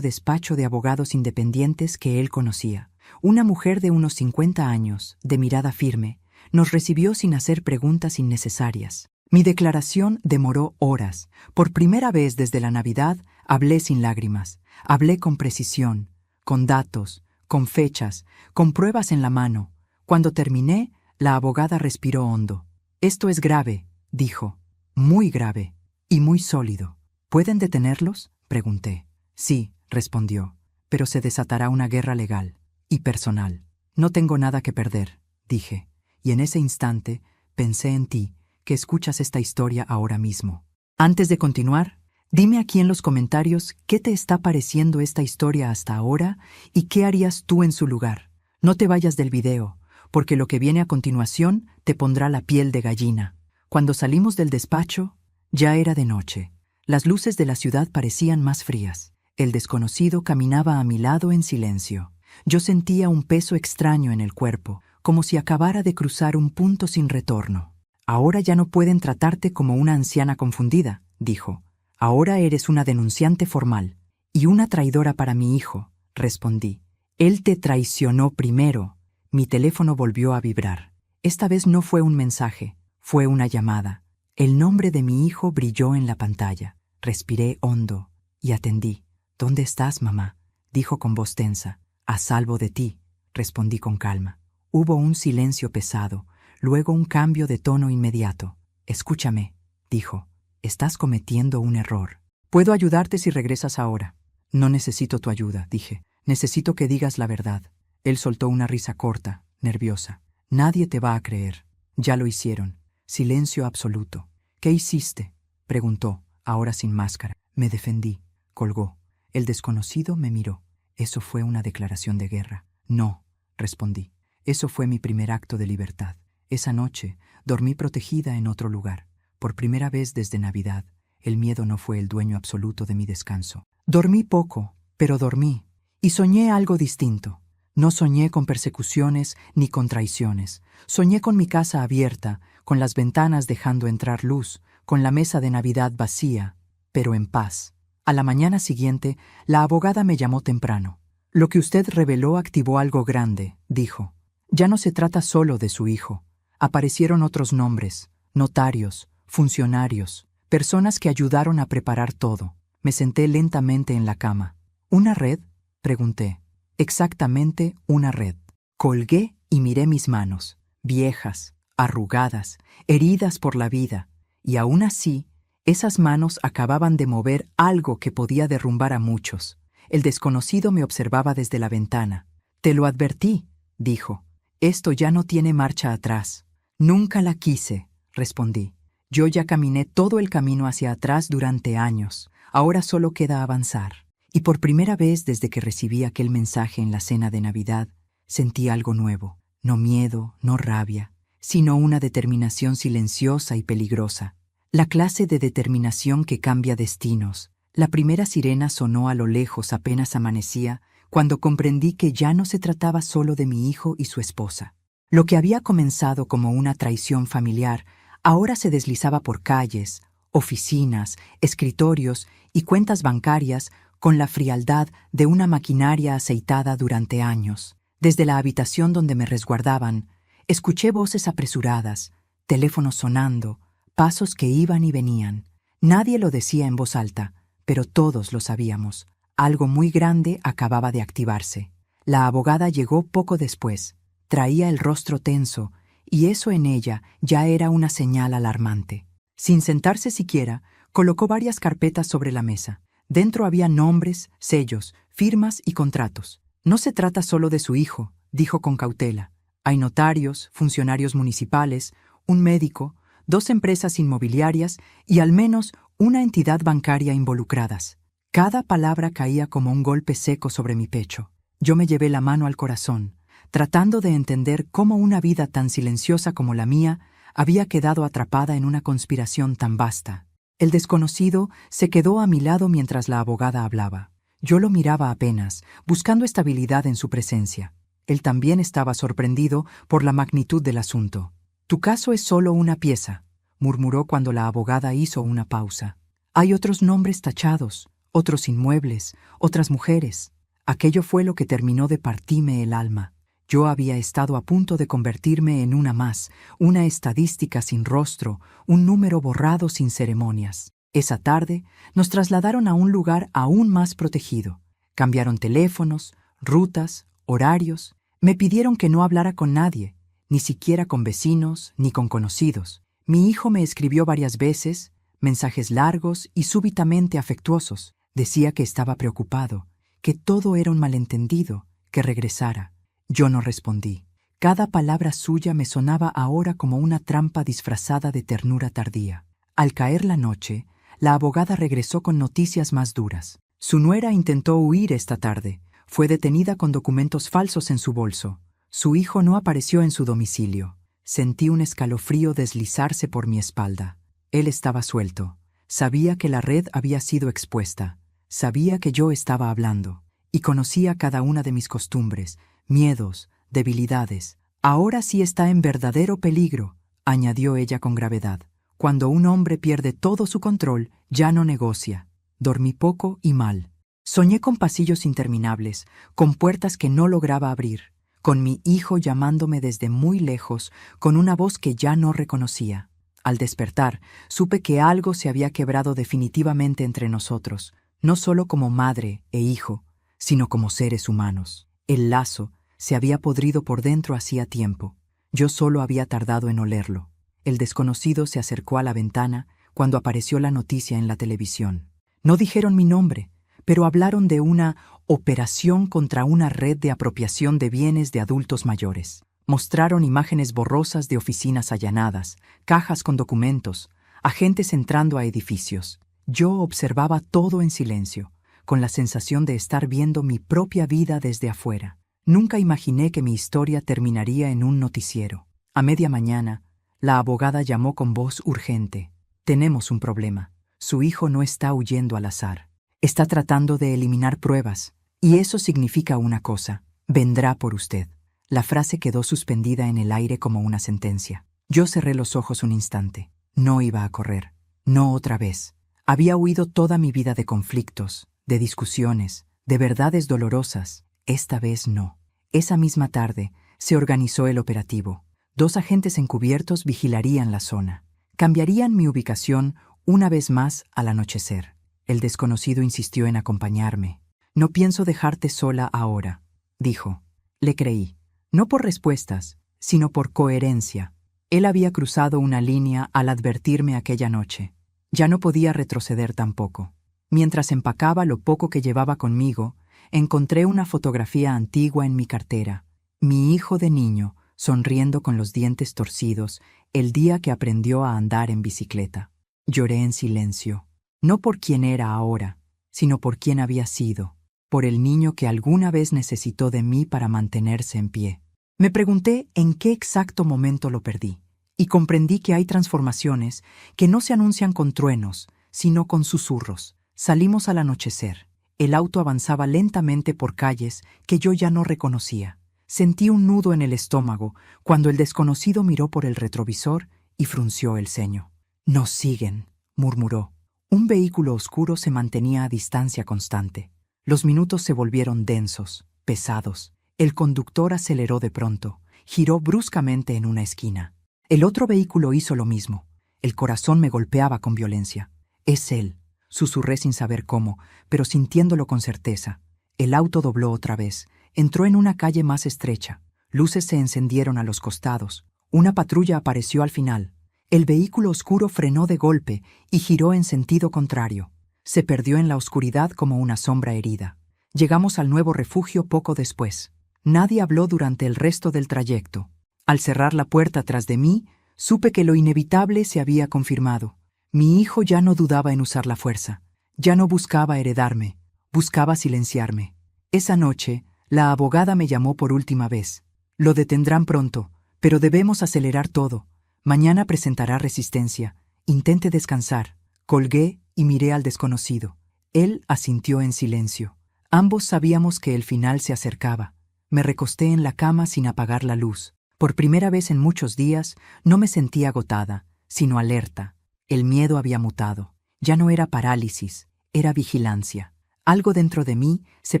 despacho de abogados independientes que él conocía. Una mujer de unos 50 años, de mirada firme, nos recibió sin hacer preguntas innecesarias. Mi declaración demoró horas. Por primera vez desde la Navidad hablé sin lágrimas. Hablé con precisión, con datos, con fechas, con pruebas en la mano. Cuando terminé, la abogada respiró hondo. Esto es grave, dijo. Muy grave y muy sólido. ¿Pueden detenerlos?, pregunté. Sí, respondió, pero se desatará una guerra legal y personal. No tengo nada que perder, dije, y en ese instante pensé en ti, que escuchas esta historia ahora mismo. Antes de continuar, dime aquí en los comentarios qué te está pareciendo esta historia hasta ahora y qué harías tú en su lugar. No te vayas del video, porque lo que viene a continuación te pondrá la piel de gallina. Cuando salimos del despacho, ya era de noche. Las luces de la ciudad parecían más frías. El desconocido caminaba a mi lado en silencio. Yo sentía un peso extraño en el cuerpo, como si acabara de cruzar un punto sin retorno. Ahora ya no pueden tratarte como una anciana confundida, dijo. Ahora eres una denunciante formal y una traidora para mi hijo, respondí. Él te traicionó primero. Mi teléfono volvió a vibrar. Esta vez no fue un mensaje, fue una llamada. El nombre de mi hijo brilló en la pantalla. Respiré hondo y atendí. ¿Dónde estás, mamá?, dijo con voz tensa. A salvo de ti, respondí con calma. Hubo un silencio pesado, luego un cambio de tono inmediato. Escúchame, dijo. Estás cometiendo un error. Puedo ayudarte si regresas ahora. No necesito tu ayuda, dije. Necesito que digas la verdad. Él soltó una risa corta, nerviosa. Nadie te va a creer. Ya lo hicieron. Silencio absoluto. ¿Qué hiciste?, preguntó, ahora sin máscara. Me defendí. Colgó. El desconocido me miró. ¿Eso fue una declaración de guerra? No, respondí. Eso fue mi primer acto de libertad. Esa noche dormí protegida en otro lugar. Por primera vez desde Navidad, el miedo no fue el dueño absoluto de mi descanso. Dormí poco, pero dormí. Y soñé algo distinto. No soñé con persecuciones ni con traiciones. Soñé con mi casa abierta, con las ventanas dejando entrar luz, con la mesa de Navidad vacía, pero en paz. A la mañana siguiente, la abogada me llamó temprano. Lo que usted reveló activó algo grande, dijo. Ya no se trata solo de su hijo. Aparecieron otros nombres, notarios, funcionarios, personas que ayudaron a preparar todo. Me senté lentamente en la cama. ¿Una red?, pregunté. Exactamente una red. Colgué y miré mis manos, viejas, arrugadas, heridas por la vida, y aún así, esas manos acababan de mover algo que podía derrumbar a muchos. El desconocido me observaba desde la ventana. Te lo advertí, dijo. Esto ya no tiene marcha atrás. Nunca la quise, respondí. Yo ya caminé todo el camino hacia atrás durante años. Ahora solo queda avanzar. Y por primera vez desde que recibí aquel mensaje en la cena de Navidad, sentí algo nuevo. No miedo, no rabia, sino una determinación silenciosa y peligrosa. La clase de determinación que cambia destinos. La primera sirena sonó a lo lejos apenas amanecía, cuando comprendí que ya no se trataba solo de mi hijo y su esposa. Lo que había comenzado como una traición familiar, ahora se deslizaba por calles, oficinas, escritorios y cuentas bancarias con la frialdad de una maquinaria aceitada durante años. Desde la habitación donde me resguardaban, escuché voces apresuradas, teléfonos sonando, pasos que iban y venían. Nadie lo decía en voz alta, pero todos lo sabíamos. Algo muy grande acababa de activarse. La abogada llegó poco después. Traía el rostro tenso, y eso en ella ya era una señal alarmante. Sin sentarse siquiera, colocó varias carpetas sobre la mesa. Dentro había nombres, sellos, firmas y contratos. No se trata solo de su hijo, dijo con cautela. Hay notarios, funcionarios municipales, un médico, 2 empresas inmobiliarias y al menos una entidad bancaria involucradas. Cada palabra caía como un golpe seco sobre mi pecho. Yo me llevé la mano al corazón, tratando de entender cómo una vida tan silenciosa como la mía había quedado atrapada en una conspiración tan vasta. El desconocido se quedó a mi lado mientras la abogada hablaba. Yo lo miraba apenas, buscando estabilidad en su presencia. Él también estaba sorprendido por la magnitud del asunto. «Tu caso es solo una pieza», murmuró cuando la abogada hizo una pausa. «Hay otros nombres tachados, otros inmuebles, otras mujeres». Aquello fue lo que terminó de partirme el alma. Yo había estado a punto de convertirme en una más, una estadística sin rostro, un número borrado sin ceremonias. Esa tarde nos trasladaron a un lugar aún más protegido. Cambiaron teléfonos, rutas, horarios. Me pidieron que no hablara con nadie, ni siquiera con vecinos ni con conocidos. Mi hijo me escribió varias veces, mensajes largos y súbitamente afectuosos. Decía que estaba preocupado, que todo era un malentendido, que regresara. Yo no respondí. Cada palabra suya me sonaba ahora como una trampa disfrazada de ternura tardía. Al caer la noche, la abogada regresó con noticias más duras. Su nuera intentó huir esta tarde. Fue detenida con documentos falsos en su bolso. Su hijo no apareció en su domicilio. Sentí un escalofrío deslizarse por mi espalda. Él estaba suelto. Sabía que la red había sido expuesta. Sabía que yo estaba hablando. Y conocía cada una de mis costumbres, miedos, debilidades. «Ahora sí está en verdadero peligro», añadió ella con gravedad. «Cuando un hombre pierde todo su control, ya no negocia». Dormí poco y mal. Soñé con pasillos interminables, con puertas que no lograba abrir, con mi hijo llamándome desde muy lejos, con una voz que ya no reconocía. Al despertar, supe que algo se había quebrado definitivamente entre nosotros, no solo como madre e hijo, sino como seres humanos. El lazo se había podrido por dentro hacía tiempo. Yo solo había tardado en olerlo. El desconocido se acercó a la ventana cuando apareció la noticia en la televisión. No dijeron mi nombre, pero hablaron de una operación contra una red de apropiación de bienes de adultos mayores. Mostraron imágenes borrosas de oficinas allanadas, cajas con documentos, agentes entrando a edificios. Yo observaba todo en silencio, con la sensación de estar viendo mi propia vida desde afuera. Nunca imaginé que mi historia terminaría en un noticiero. A media mañana, la abogada llamó con voz urgente. «Tenemos un problema. Su hijo no está huyendo al azar. Está tratando de eliminar pruebas. Y eso significa una cosa. Vendrá por usted». La frase quedó suspendida en el aire como una sentencia. Yo cerré los ojos un instante. No iba a correr. No otra vez. Había huido toda mi vida de conflictos, de discusiones, de verdades dolorosas. Esta vez no. Esa misma tarde se organizó el operativo. 2 agentes encubiertos vigilarían la zona. Cambiarían mi ubicación una vez más al anochecer. El desconocido insistió en acompañarme. «No pienso dejarte sola ahora», dijo. Le creí. No por respuestas, sino por coherencia. Él había cruzado una línea al advertirme aquella noche. Ya no podía retroceder tampoco. Mientras empacaba lo poco que llevaba conmigo, encontré una fotografía antigua en mi cartera. Mi hijo de niño, sonriendo con los dientes torcidos, el día que aprendió a andar en bicicleta. Lloré en silencio, no por quién era ahora, sino por quién había sido, por el niño que alguna vez necesitó de mí para mantenerse en pie. Me pregunté en qué exacto momento lo perdí, y comprendí que hay transformaciones que no se anuncian con truenos, sino con susurros. Salimos al anochecer. El auto avanzaba lentamente por calles que yo ya no reconocía. Sentí un nudo en el estómago cuando el desconocido miró por el retrovisor y frunció el ceño. «Nos siguen», murmuró. Un vehículo oscuro se mantenía a distancia constante. Los minutos se volvieron densos, pesados. El conductor aceleró de pronto, giró bruscamente en una esquina. El otro vehículo hizo lo mismo. El corazón me golpeaba con violencia. «Es él», susurré sin saber cómo, pero sintiéndolo con certeza. El auto dobló otra vez. Entró en una calle más estrecha. Luces se encendieron a los costados. Una patrulla apareció al final. El vehículo oscuro frenó de golpe y giró en sentido contrario. Se perdió en la oscuridad como una sombra herida. Llegamos al nuevo refugio poco después. Nadie habló durante el resto del trayecto. Al cerrar la puerta tras de mí, supe que lo inevitable se había confirmado. Mi hijo ya no dudaba en usar la fuerza. Ya no buscaba heredarme. Buscaba silenciarme. Esa noche, la abogada me llamó por última vez. «Lo detendrán pronto, pero debemos acelerar todo. Mañana presentará resistencia. Intente descansar». Colgué y miré al desconocido. Él asintió en silencio. Ambos sabíamos que el final se acercaba. Me recosté en la cama sin apagar la luz. Por primera vez en muchos días no me sentí agotada, sino alerta. El miedo había mutado. Ya no era parálisis, era vigilancia. Algo dentro de mí se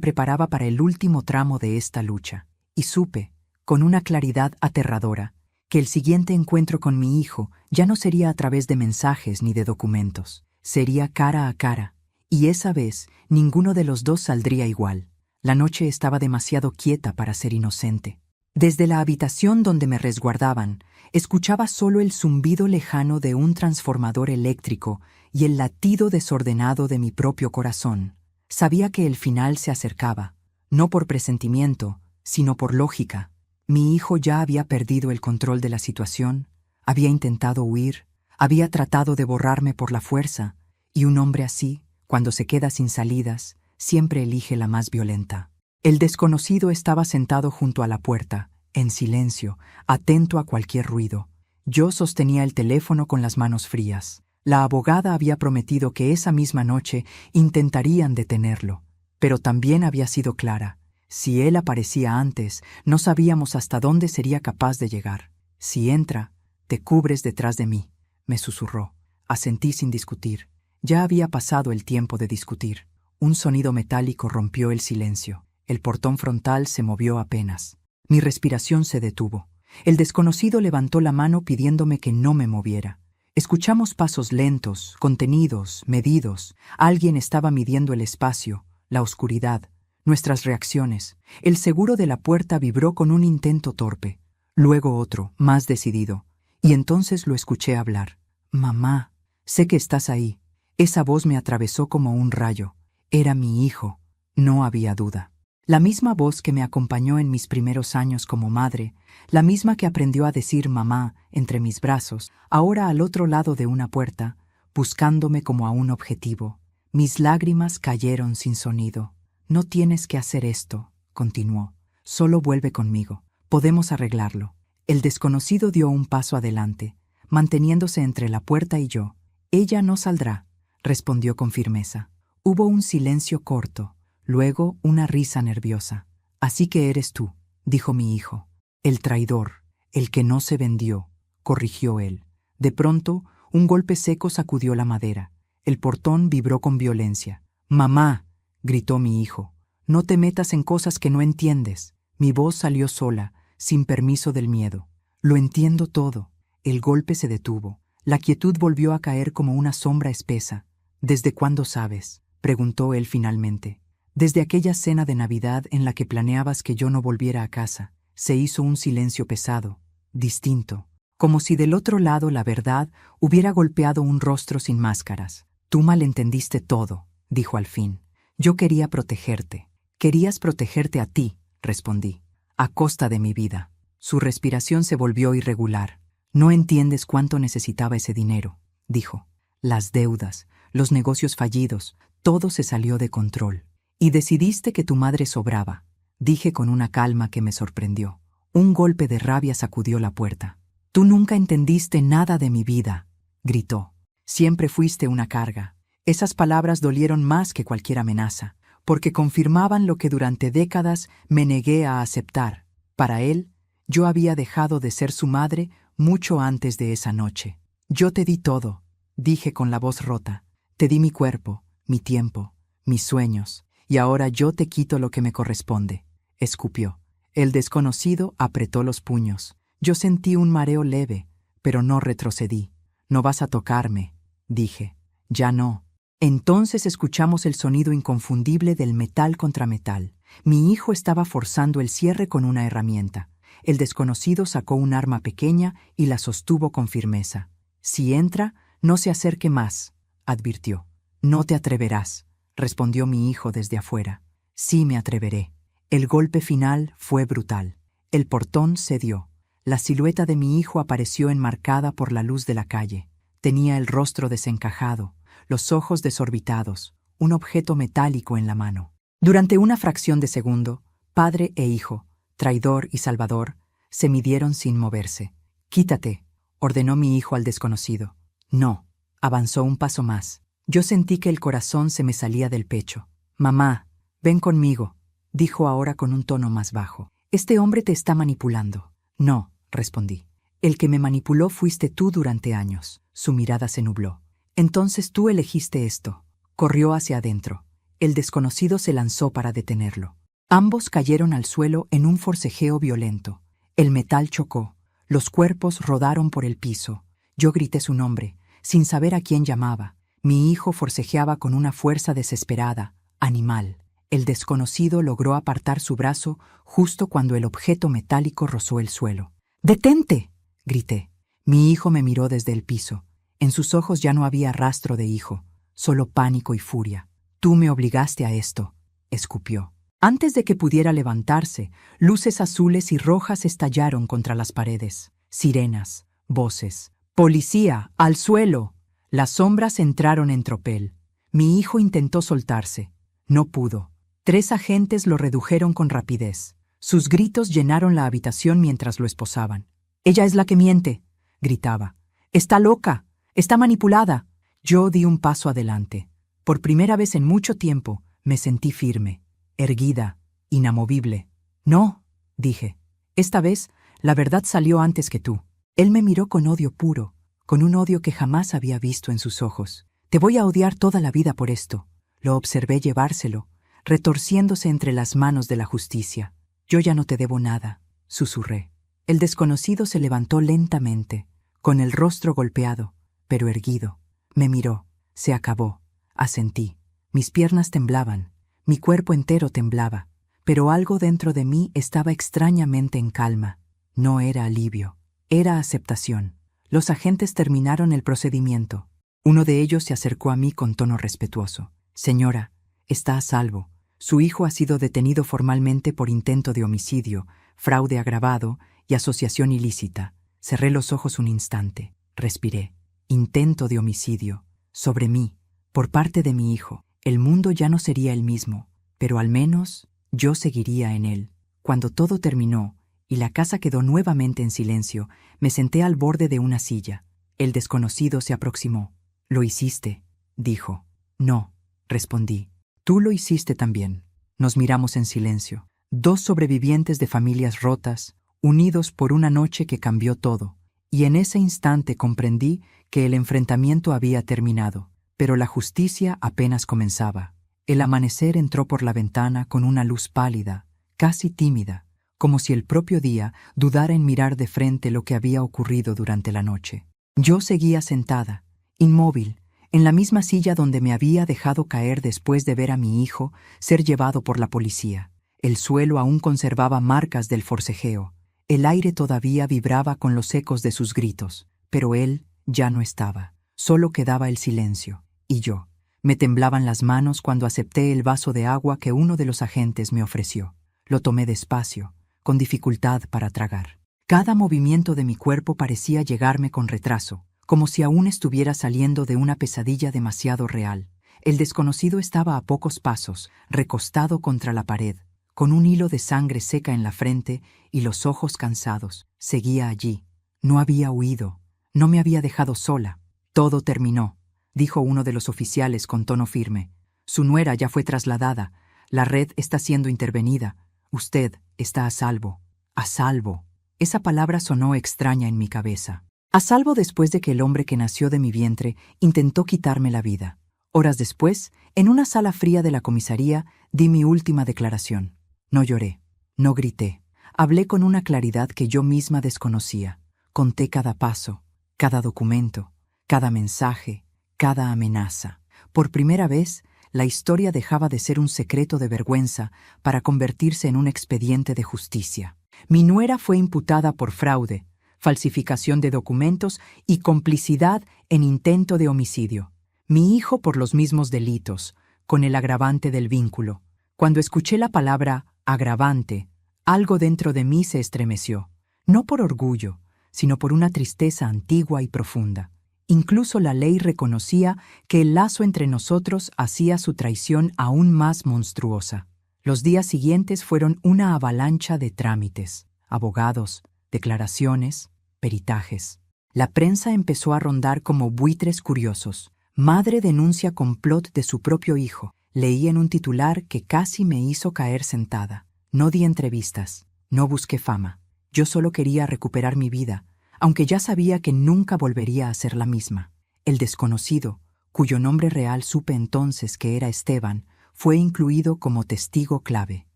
preparaba para el último tramo de esta lucha. Y supe, con una claridad aterradora, que el siguiente encuentro con mi hijo ya no sería a través de mensajes ni de documentos. Sería cara a cara. Y esa vez ninguno de los dos saldría igual. La noche estaba demasiado quieta para ser inocente. Desde la habitación donde me resguardaban, escuchaba solo el zumbido lejano de un transformador eléctrico y el latido desordenado de mi propio corazón. Sabía que el final se acercaba, no por presentimiento, sino por lógica. Mi hijo ya había perdido el control de la situación, había intentado huir, había tratado de borrarme por la fuerza, y un hombre así, cuando se queda sin salidas, siempre elige la más violenta. El desconocido estaba sentado junto a la puerta, en silencio, atento a cualquier ruido. Yo sostenía el teléfono con las manos frías. La abogada había prometido que esa misma noche intentarían detenerlo, pero también había sido clara. Si él aparecía antes, no sabíamos hasta dónde sería capaz de llegar. Si entra, te cubres detrás de mí, me susurró. Asentí sin discutir. Ya había pasado el tiempo de discutir. Un sonido metálico rompió el silencio. El portón frontal se movió apenas. Mi respiración se detuvo. El desconocido levantó la mano pidiéndome que no me moviera. Escuchamos pasos lentos, contenidos, medidos. Alguien estaba midiendo el espacio, la oscuridad, nuestras reacciones. El seguro de la puerta vibró con un intento torpe. Luego otro, más decidido. Y entonces lo escuché hablar. «Mamá, sé que estás ahí». Esa voz me atravesó como un rayo. Era mi hijo. No había duda. La misma voz que me acompañó en mis primeros años como madre, la misma que aprendió a decir mamá entre mis brazos, ahora al otro lado de una puerta, buscándome como a un objetivo. Mis lágrimas cayeron sin sonido. «No tienes que hacer esto», continuó. «Solo vuelve conmigo. Podemos arreglarlo». El desconocido dio un paso adelante, manteniéndose entre la puerta y yo. «Ella no saldrá», respondió con firmeza. Hubo un silencio corto. Luego una risa nerviosa. «Así que eres tú», dijo mi hijo. «El traidor, el que no se vendió», corrigió él. De pronto, un golpe seco sacudió la madera. El portón vibró con violencia. «Mamá», gritó mi hijo, «no te metas en cosas que no entiendes». Mi voz salió sola, sin permiso del miedo. «Lo entiendo todo». El golpe se detuvo. La quietud volvió a caer como una sombra espesa. «¿Desde cuándo sabes?», preguntó él finalmente. «Desde aquella cena de Navidad en la que planeabas que yo no volviera a casa». Se hizo un silencio pesado, distinto, como si del otro lado la verdad hubiera golpeado un rostro sin máscaras. «Tú malentendiste todo», dijo al fin. «Yo quería protegerte». «Querías protegerte a ti», respondí, «a costa de mi vida». Su respiración se volvió irregular. «No entiendes cuánto necesitaba ese dinero», dijo. «Las deudas, los negocios fallidos, todo se salió de control. Y decidiste que tu madre sobraba», dije con una calma que me sorprendió. Un golpe de rabia sacudió la puerta. «Tú nunca entendiste nada de mi vida», gritó. «Siempre fuiste una carga». Esas palabras dolieron más que cualquier amenaza, porque confirmaban lo que durante décadas me negué a aceptar. Para él, yo había dejado de ser su madre mucho antes de esa noche. «Yo te di todo», dije con la voz rota. «Te di mi cuerpo, mi tiempo, mis sueños. Y ahora yo te quito lo que me corresponde», escupió. El desconocido apretó los puños. Yo sentí un mareo leve, pero no retrocedí. «No vas a tocarme», dije. «Ya no». Entonces escuchamos el sonido inconfundible del metal contra metal. Mi hijo estaba forzando el cierre con una herramienta. El desconocido sacó un arma pequeña y la sostuvo con firmeza. «Si entra, no se acerque más», advirtió. «No te atreverás», respondió mi hijo desde afuera. «Sí me atreveré». El golpe final fue brutal. El portón cedió. La silueta de mi hijo apareció enmarcada por la luz de la calle. Tenía el rostro desencajado, los ojos desorbitados, un objeto metálico en la mano. Durante una fracción de segundo, padre e hijo, traidor y salvador, se midieron sin moverse. «Quítate», ordenó mi hijo al desconocido. «No», avanzó un paso más. Yo sentí que el corazón se me salía del pecho. «Mamá, ven conmigo», dijo ahora con un tono más bajo. Este hombre te está manipulando. No, respondí. El que me manipuló fuiste tú durante años. Su mirada se nubló. Entonces tú elegiste esto. Corrió hacia adentro. El desconocido se lanzó para detenerlo. Ambos cayeron al suelo en un forcejeo violento. El metal chocó. Los cuerpos rodaron por el piso. Yo grité su nombre, sin saber a quién llamaba. Mi hijo forcejeaba con una fuerza desesperada, animal. El desconocido logró apartar su brazo justo cuando el objeto metálico rozó el suelo. ¡Detente!, grité. Mi hijo me miró desde el piso. En sus ojos ya no había rastro de hijo, solo pánico y furia. Tú me obligaste a esto, escupió. Antes de que pudiera levantarse, luces azules y rojas estallaron contra las paredes. Sirenas, voces. ¡Policía! ¡Al suelo! Las sombras entraron en tropel. Mi hijo intentó soltarse. No pudo. 3 agentes lo redujeron con rapidez. Sus gritos llenaron la habitación mientras lo esposaban. «Ella es la que miente», gritaba. «Está loca. Está manipulada». Yo di un paso adelante. Por primera vez en mucho tiempo me sentí firme, erguida, inamovible. «No», dije. «Esta vez la verdad salió antes que tú». Él me miró con odio puro, con un odio que jamás había visto en sus ojos. «Te voy a odiar toda la vida por esto». Lo observé llevárselo, retorciéndose entre las manos de la justicia. «Yo ya no te debo nada», susurré. El desconocido se levantó lentamente, con el rostro golpeado, pero erguido. Me miró. Se acabó. Asentí. Mis piernas temblaban, mi cuerpo entero temblaba, pero algo dentro de mí estaba extrañamente en calma. No era alivio, era aceptación. Los agentes terminaron el procedimiento. Uno de ellos se acercó a mí con tono respetuoso. «Señora, está a salvo. Su hijo ha sido detenido formalmente por intento de homicidio, fraude agravado y asociación ilícita». Cerré los ojos un instante. Respiré. Intento de homicidio. Sobre mí, por parte de mi hijo. El mundo ya no sería el mismo, pero al menos yo seguiría en él. Cuando todo terminó y la casa quedó nuevamente en silencio, me senté al borde de una silla. El desconocido se aproximó. «Lo hiciste», dijo. «No», respondí. «Tú lo hiciste también». Nos miramos en silencio. 2 sobrevivientes de familias rotas, unidos por una noche que cambió todo. Y en ese instante comprendí que el enfrentamiento había terminado, pero la justicia apenas comenzaba. El amanecer entró por la ventana con una luz pálida, casi tímida, como si el propio día dudara en mirar de frente lo que había ocurrido durante la noche. Yo seguía sentada, inmóvil, en la misma silla donde me había dejado caer después de ver a mi hijo ser llevado por la policía. El suelo aún conservaba marcas del forcejeo. El aire todavía vibraba con los ecos de sus gritos, pero él ya no estaba. Solo quedaba el silencio. Y yo. Me temblaban las manos cuando acepté el vaso de agua que uno de los agentes me ofreció. Lo tomé despacio, con dificultad para tragar. Cada movimiento de mi cuerpo parecía llegarme con retraso, como si aún estuviera saliendo de una pesadilla demasiado real. El desconocido estaba a pocos pasos, recostado contra la pared, con un hilo de sangre seca en la frente y los ojos cansados. Seguía allí. No había huido. No me había dejado sola. «Todo terminó», dijo uno de los oficiales con tono firme. «Su nuera ya fue trasladada. La red está siendo intervenida. Usted está a salvo». «A salvo». Esa palabra sonó extraña en mi cabeza. A salvo después de que el hombre que nació de mi vientre intentó quitarme la vida. Horas después, en una sala fría de la comisaría, di mi última declaración. No lloré, no grité. Hablé con una claridad que yo misma desconocía. Conté cada paso, cada documento, cada mensaje, cada amenaza. Por primera vez, la historia dejaba de ser un secreto de vergüenza para convertirse en un expediente de justicia. Mi nuera fue imputada por fraude, falsificación de documentos y complicidad en intento de homicidio. Mi hijo por los mismos delitos, con el agravante del vínculo. Cuando escuché la palabra agravante, algo dentro de mí se estremeció, no por orgullo, sino por una tristeza antigua y profunda. Incluso la ley reconocía que el lazo entre nosotros hacía su traición aún más monstruosa. Los días siguientes fueron una avalancha de trámites, abogados, declaraciones, peritajes. La prensa empezó a rondar como buitres curiosos. Madre denuncia complot de su propio hijo. Leí en un titular que casi me hizo caer sentada. No di entrevistas. No busqué fama. Yo solo quería recuperar mi vida, aunque ya sabía que nunca volvería a ser la misma. El desconocido, cuyo nombre real supe entonces que era Esteban, fue incluido como testigo clave.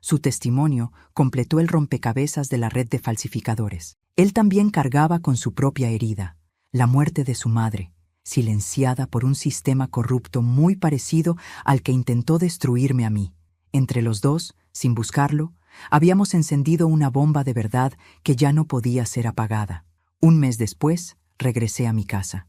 Su testimonio completó el rompecabezas de la red de falsificadores. Él también cargaba con su propia herida, la muerte de su madre, silenciada por un sistema corrupto muy parecido al que intentó destruirme a mí. Entre los dos, sin buscarlo, habíamos encendido una bomba de verdad que ya no podía ser apagada. Un mes después, regresé a mi casa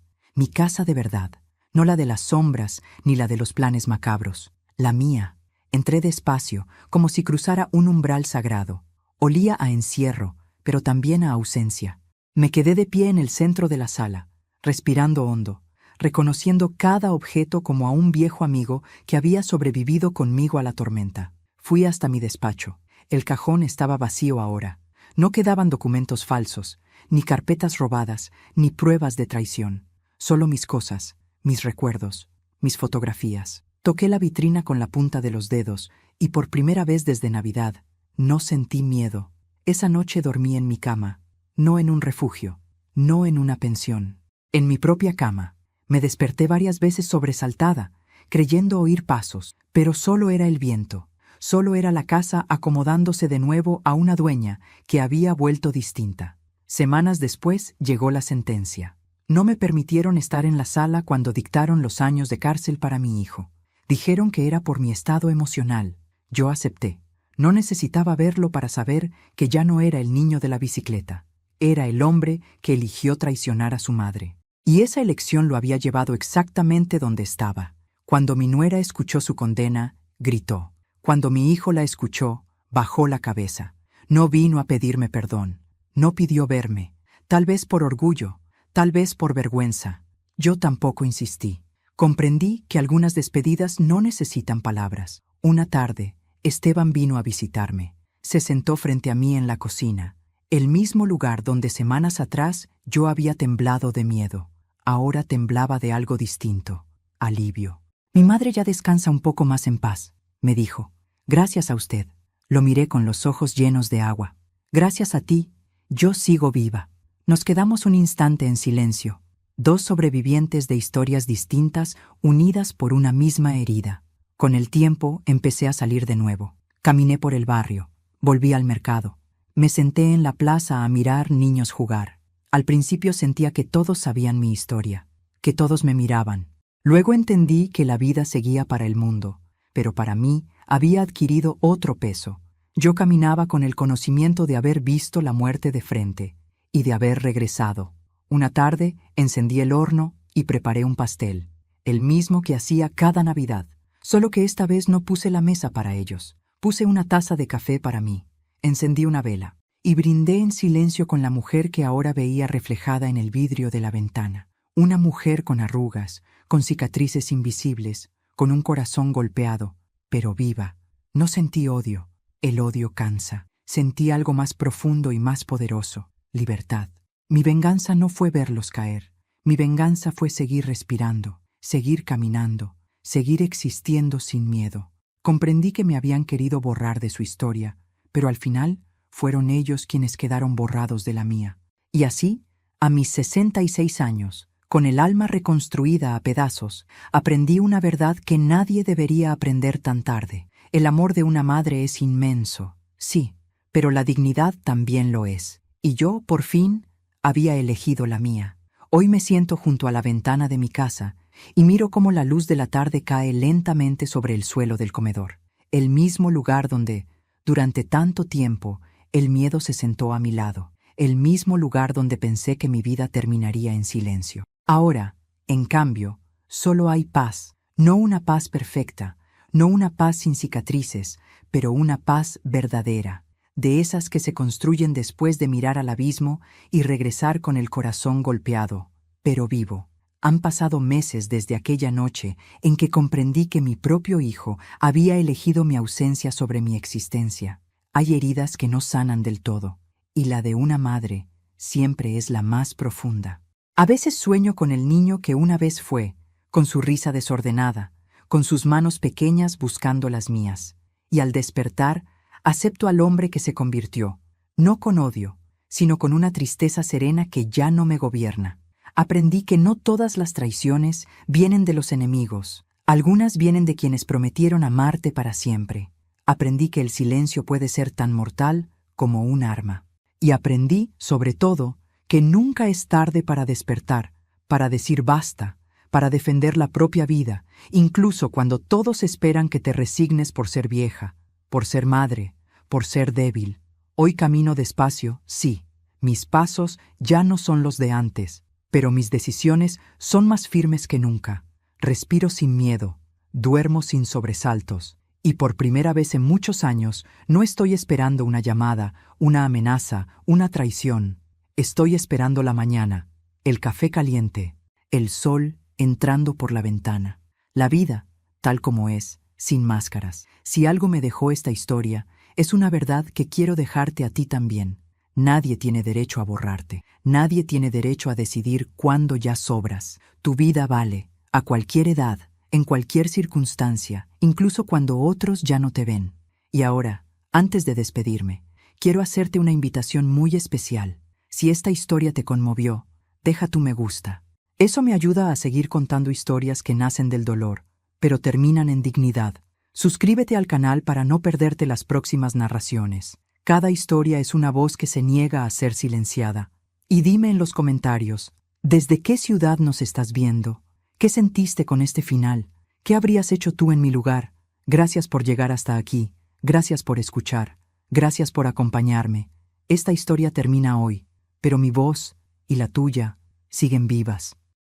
de verdad, no la de las sombras ni la de los planes macabros, la mía. Entré despacio, como si cruzara un umbral sagrado. Olía a encierro, pero también a ausencia. Me quedé de pie en el centro de la sala, respirando hondo, reconociendo cada objeto como a un viejo amigo que había sobrevivido conmigo a la tormenta. Fui hasta mi despacho. El cajón estaba vacío ahora. No quedaban documentos falsos, ni carpetas robadas, ni pruebas de traición. Solo mis cosas, mis recuerdos, mis fotografías. Toqué la vitrina con la punta de los dedos y por primera vez desde Navidad no sentí miedo. Esa noche dormí en mi cama, no en un refugio, no en una pensión, en mi propia cama. Me desperté varias veces sobresaltada, creyendo oír pasos, pero solo era el viento, solo era la casa acomodándose de nuevo a una dueña que había vuelto distinta. Semanas después llegó la sentencia. No me permitieron estar en la sala cuando dictaron los años de cárcel para mi hijo. Dijeron que era por mi estado emocional. Yo acepté. No necesitaba verlo para saber que ya no era el niño de la bicicleta. Era el hombre que eligió traicionar a su madre. Y esa elección lo había llevado exactamente donde estaba. Cuando mi nuera escuchó su condena, gritó. Cuando mi hijo la escuchó, bajó la cabeza. No vino a pedirme perdón. No pidió verme. Tal vez por orgullo, tal vez por vergüenza. Yo tampoco insistí. Comprendí que algunas despedidas no necesitan palabras. Una tarde, Esteban vino a visitarme. Se sentó frente a mí en la cocina, el mismo lugar donde semanas atrás yo había temblado de miedo. Ahora temblaba de algo distinto, alivio. Mi madre ya descansa un poco más en paz, me dijo. Gracias a usted. Lo miré con los ojos llenos de agua. Gracias a ti, yo sigo viva. Nos quedamos un instante en silencio. Dos sobrevivientes de historias distintas unidas por una misma herida. Con el tiempo empecé a salir de nuevo. Caminé por el barrio, volví al mercado. Me senté en la plaza a mirar niños jugar. Al principio sentía que todos sabían mi historia, que todos me miraban. Luego entendí que la vida seguía para el mundo, pero para mí había adquirido otro peso. Yo caminaba con el conocimiento de haber visto la muerte de frente y de haber regresado. Una tarde encendí el horno y preparé un pastel, el mismo que hacía cada Navidad, solo que esta vez no puse la mesa para ellos. Puse una taza de café para mí, encendí una vela y brindé en silencio con la mujer que ahora veía reflejada en el vidrio de la ventana. Una mujer con arrugas, con cicatrices invisibles, con un corazón golpeado, pero viva. No sentí odio. El odio cansa. Sentí algo más profundo y más poderoso, libertad. Mi venganza no fue verlos caer. Mi venganza fue seguir respirando, seguir caminando, seguir existiendo sin miedo. Comprendí que me habían querido borrar de su historia, pero al final fueron ellos quienes quedaron borrados de la mía. Y así, a mis 66 años, con el alma reconstruida a pedazos, aprendí una verdad que nadie debería aprender tan tarde. El amor de una madre es inmenso, sí, pero la dignidad también lo es. Y yo, por fin, había elegido la mía. Hoy me siento junto a la ventana de mi casa y miro cómo la luz de la tarde cae lentamente sobre el suelo del comedor, el mismo lugar donde, durante tanto tiempo, el miedo se sentó a mi lado, el mismo lugar donde pensé que mi vida terminaría en silencio. Ahora, en cambio, solo hay paz, no una paz perfecta, no una paz sin cicatrices, pero una paz verdadera, de esas que se construyen después de mirar al abismo y regresar con el corazón golpeado, pero vivo. Han pasado meses desde aquella noche en que comprendí que mi propio hijo había elegido mi ausencia sobre mi existencia. Hay heridas que no sanan del todo, y la de una madre siempre es la más profunda. A veces sueño con el niño que una vez fue, con su risa desordenada, con sus manos pequeñas buscando las mías, y al despertar acepto al hombre que se convirtió, no con odio, sino con una tristeza serena que ya no me gobierna. Aprendí que no todas las traiciones vienen de los enemigos, algunas vienen de quienes prometieron amarte para siempre. Aprendí que el silencio puede ser tan mortal como un arma. Y aprendí, sobre todo, que nunca es tarde para despertar, para decir basta, para defender la propia vida, incluso cuando todos esperan que te resignes por ser vieja, por ser madre, por ser débil. Hoy camino despacio, sí, mis pasos ya no son los de antes, pero mis decisiones son más firmes que nunca. Respiro sin miedo, duermo sin sobresaltos, y por primera vez en muchos años no estoy esperando una llamada, una amenaza, una traición. Estoy esperando la mañana, el café caliente, el sol entrando por la ventana. La vida, tal como es, sin máscaras. Si algo me dejó esta historia, es una verdad que quiero dejarte a ti también. Nadie tiene derecho a borrarte. Nadie tiene derecho a decidir cuándo ya sobras. Tu vida vale, a cualquier edad, en cualquier circunstancia, incluso cuando otros ya no te ven. Y ahora, antes de despedirme, quiero hacerte una invitación muy especial. Si esta historia te conmovió, deja tu me gusta. Eso me ayuda a seguir contando historias que nacen del dolor, pero terminan en dignidad. Suscríbete al canal para no perderte las próximas narraciones. Cada historia es una voz que se niega a ser silenciada. Y dime en los comentarios, ¿desde qué ciudad nos estás viendo? ¿Qué sentiste con este final? ¿Qué habrías hecho tú en mi lugar? Gracias por llegar hasta aquí. Gracias por escuchar. Gracias por acompañarme. Esta historia termina hoy, pero mi voz y la tuya siguen vivas.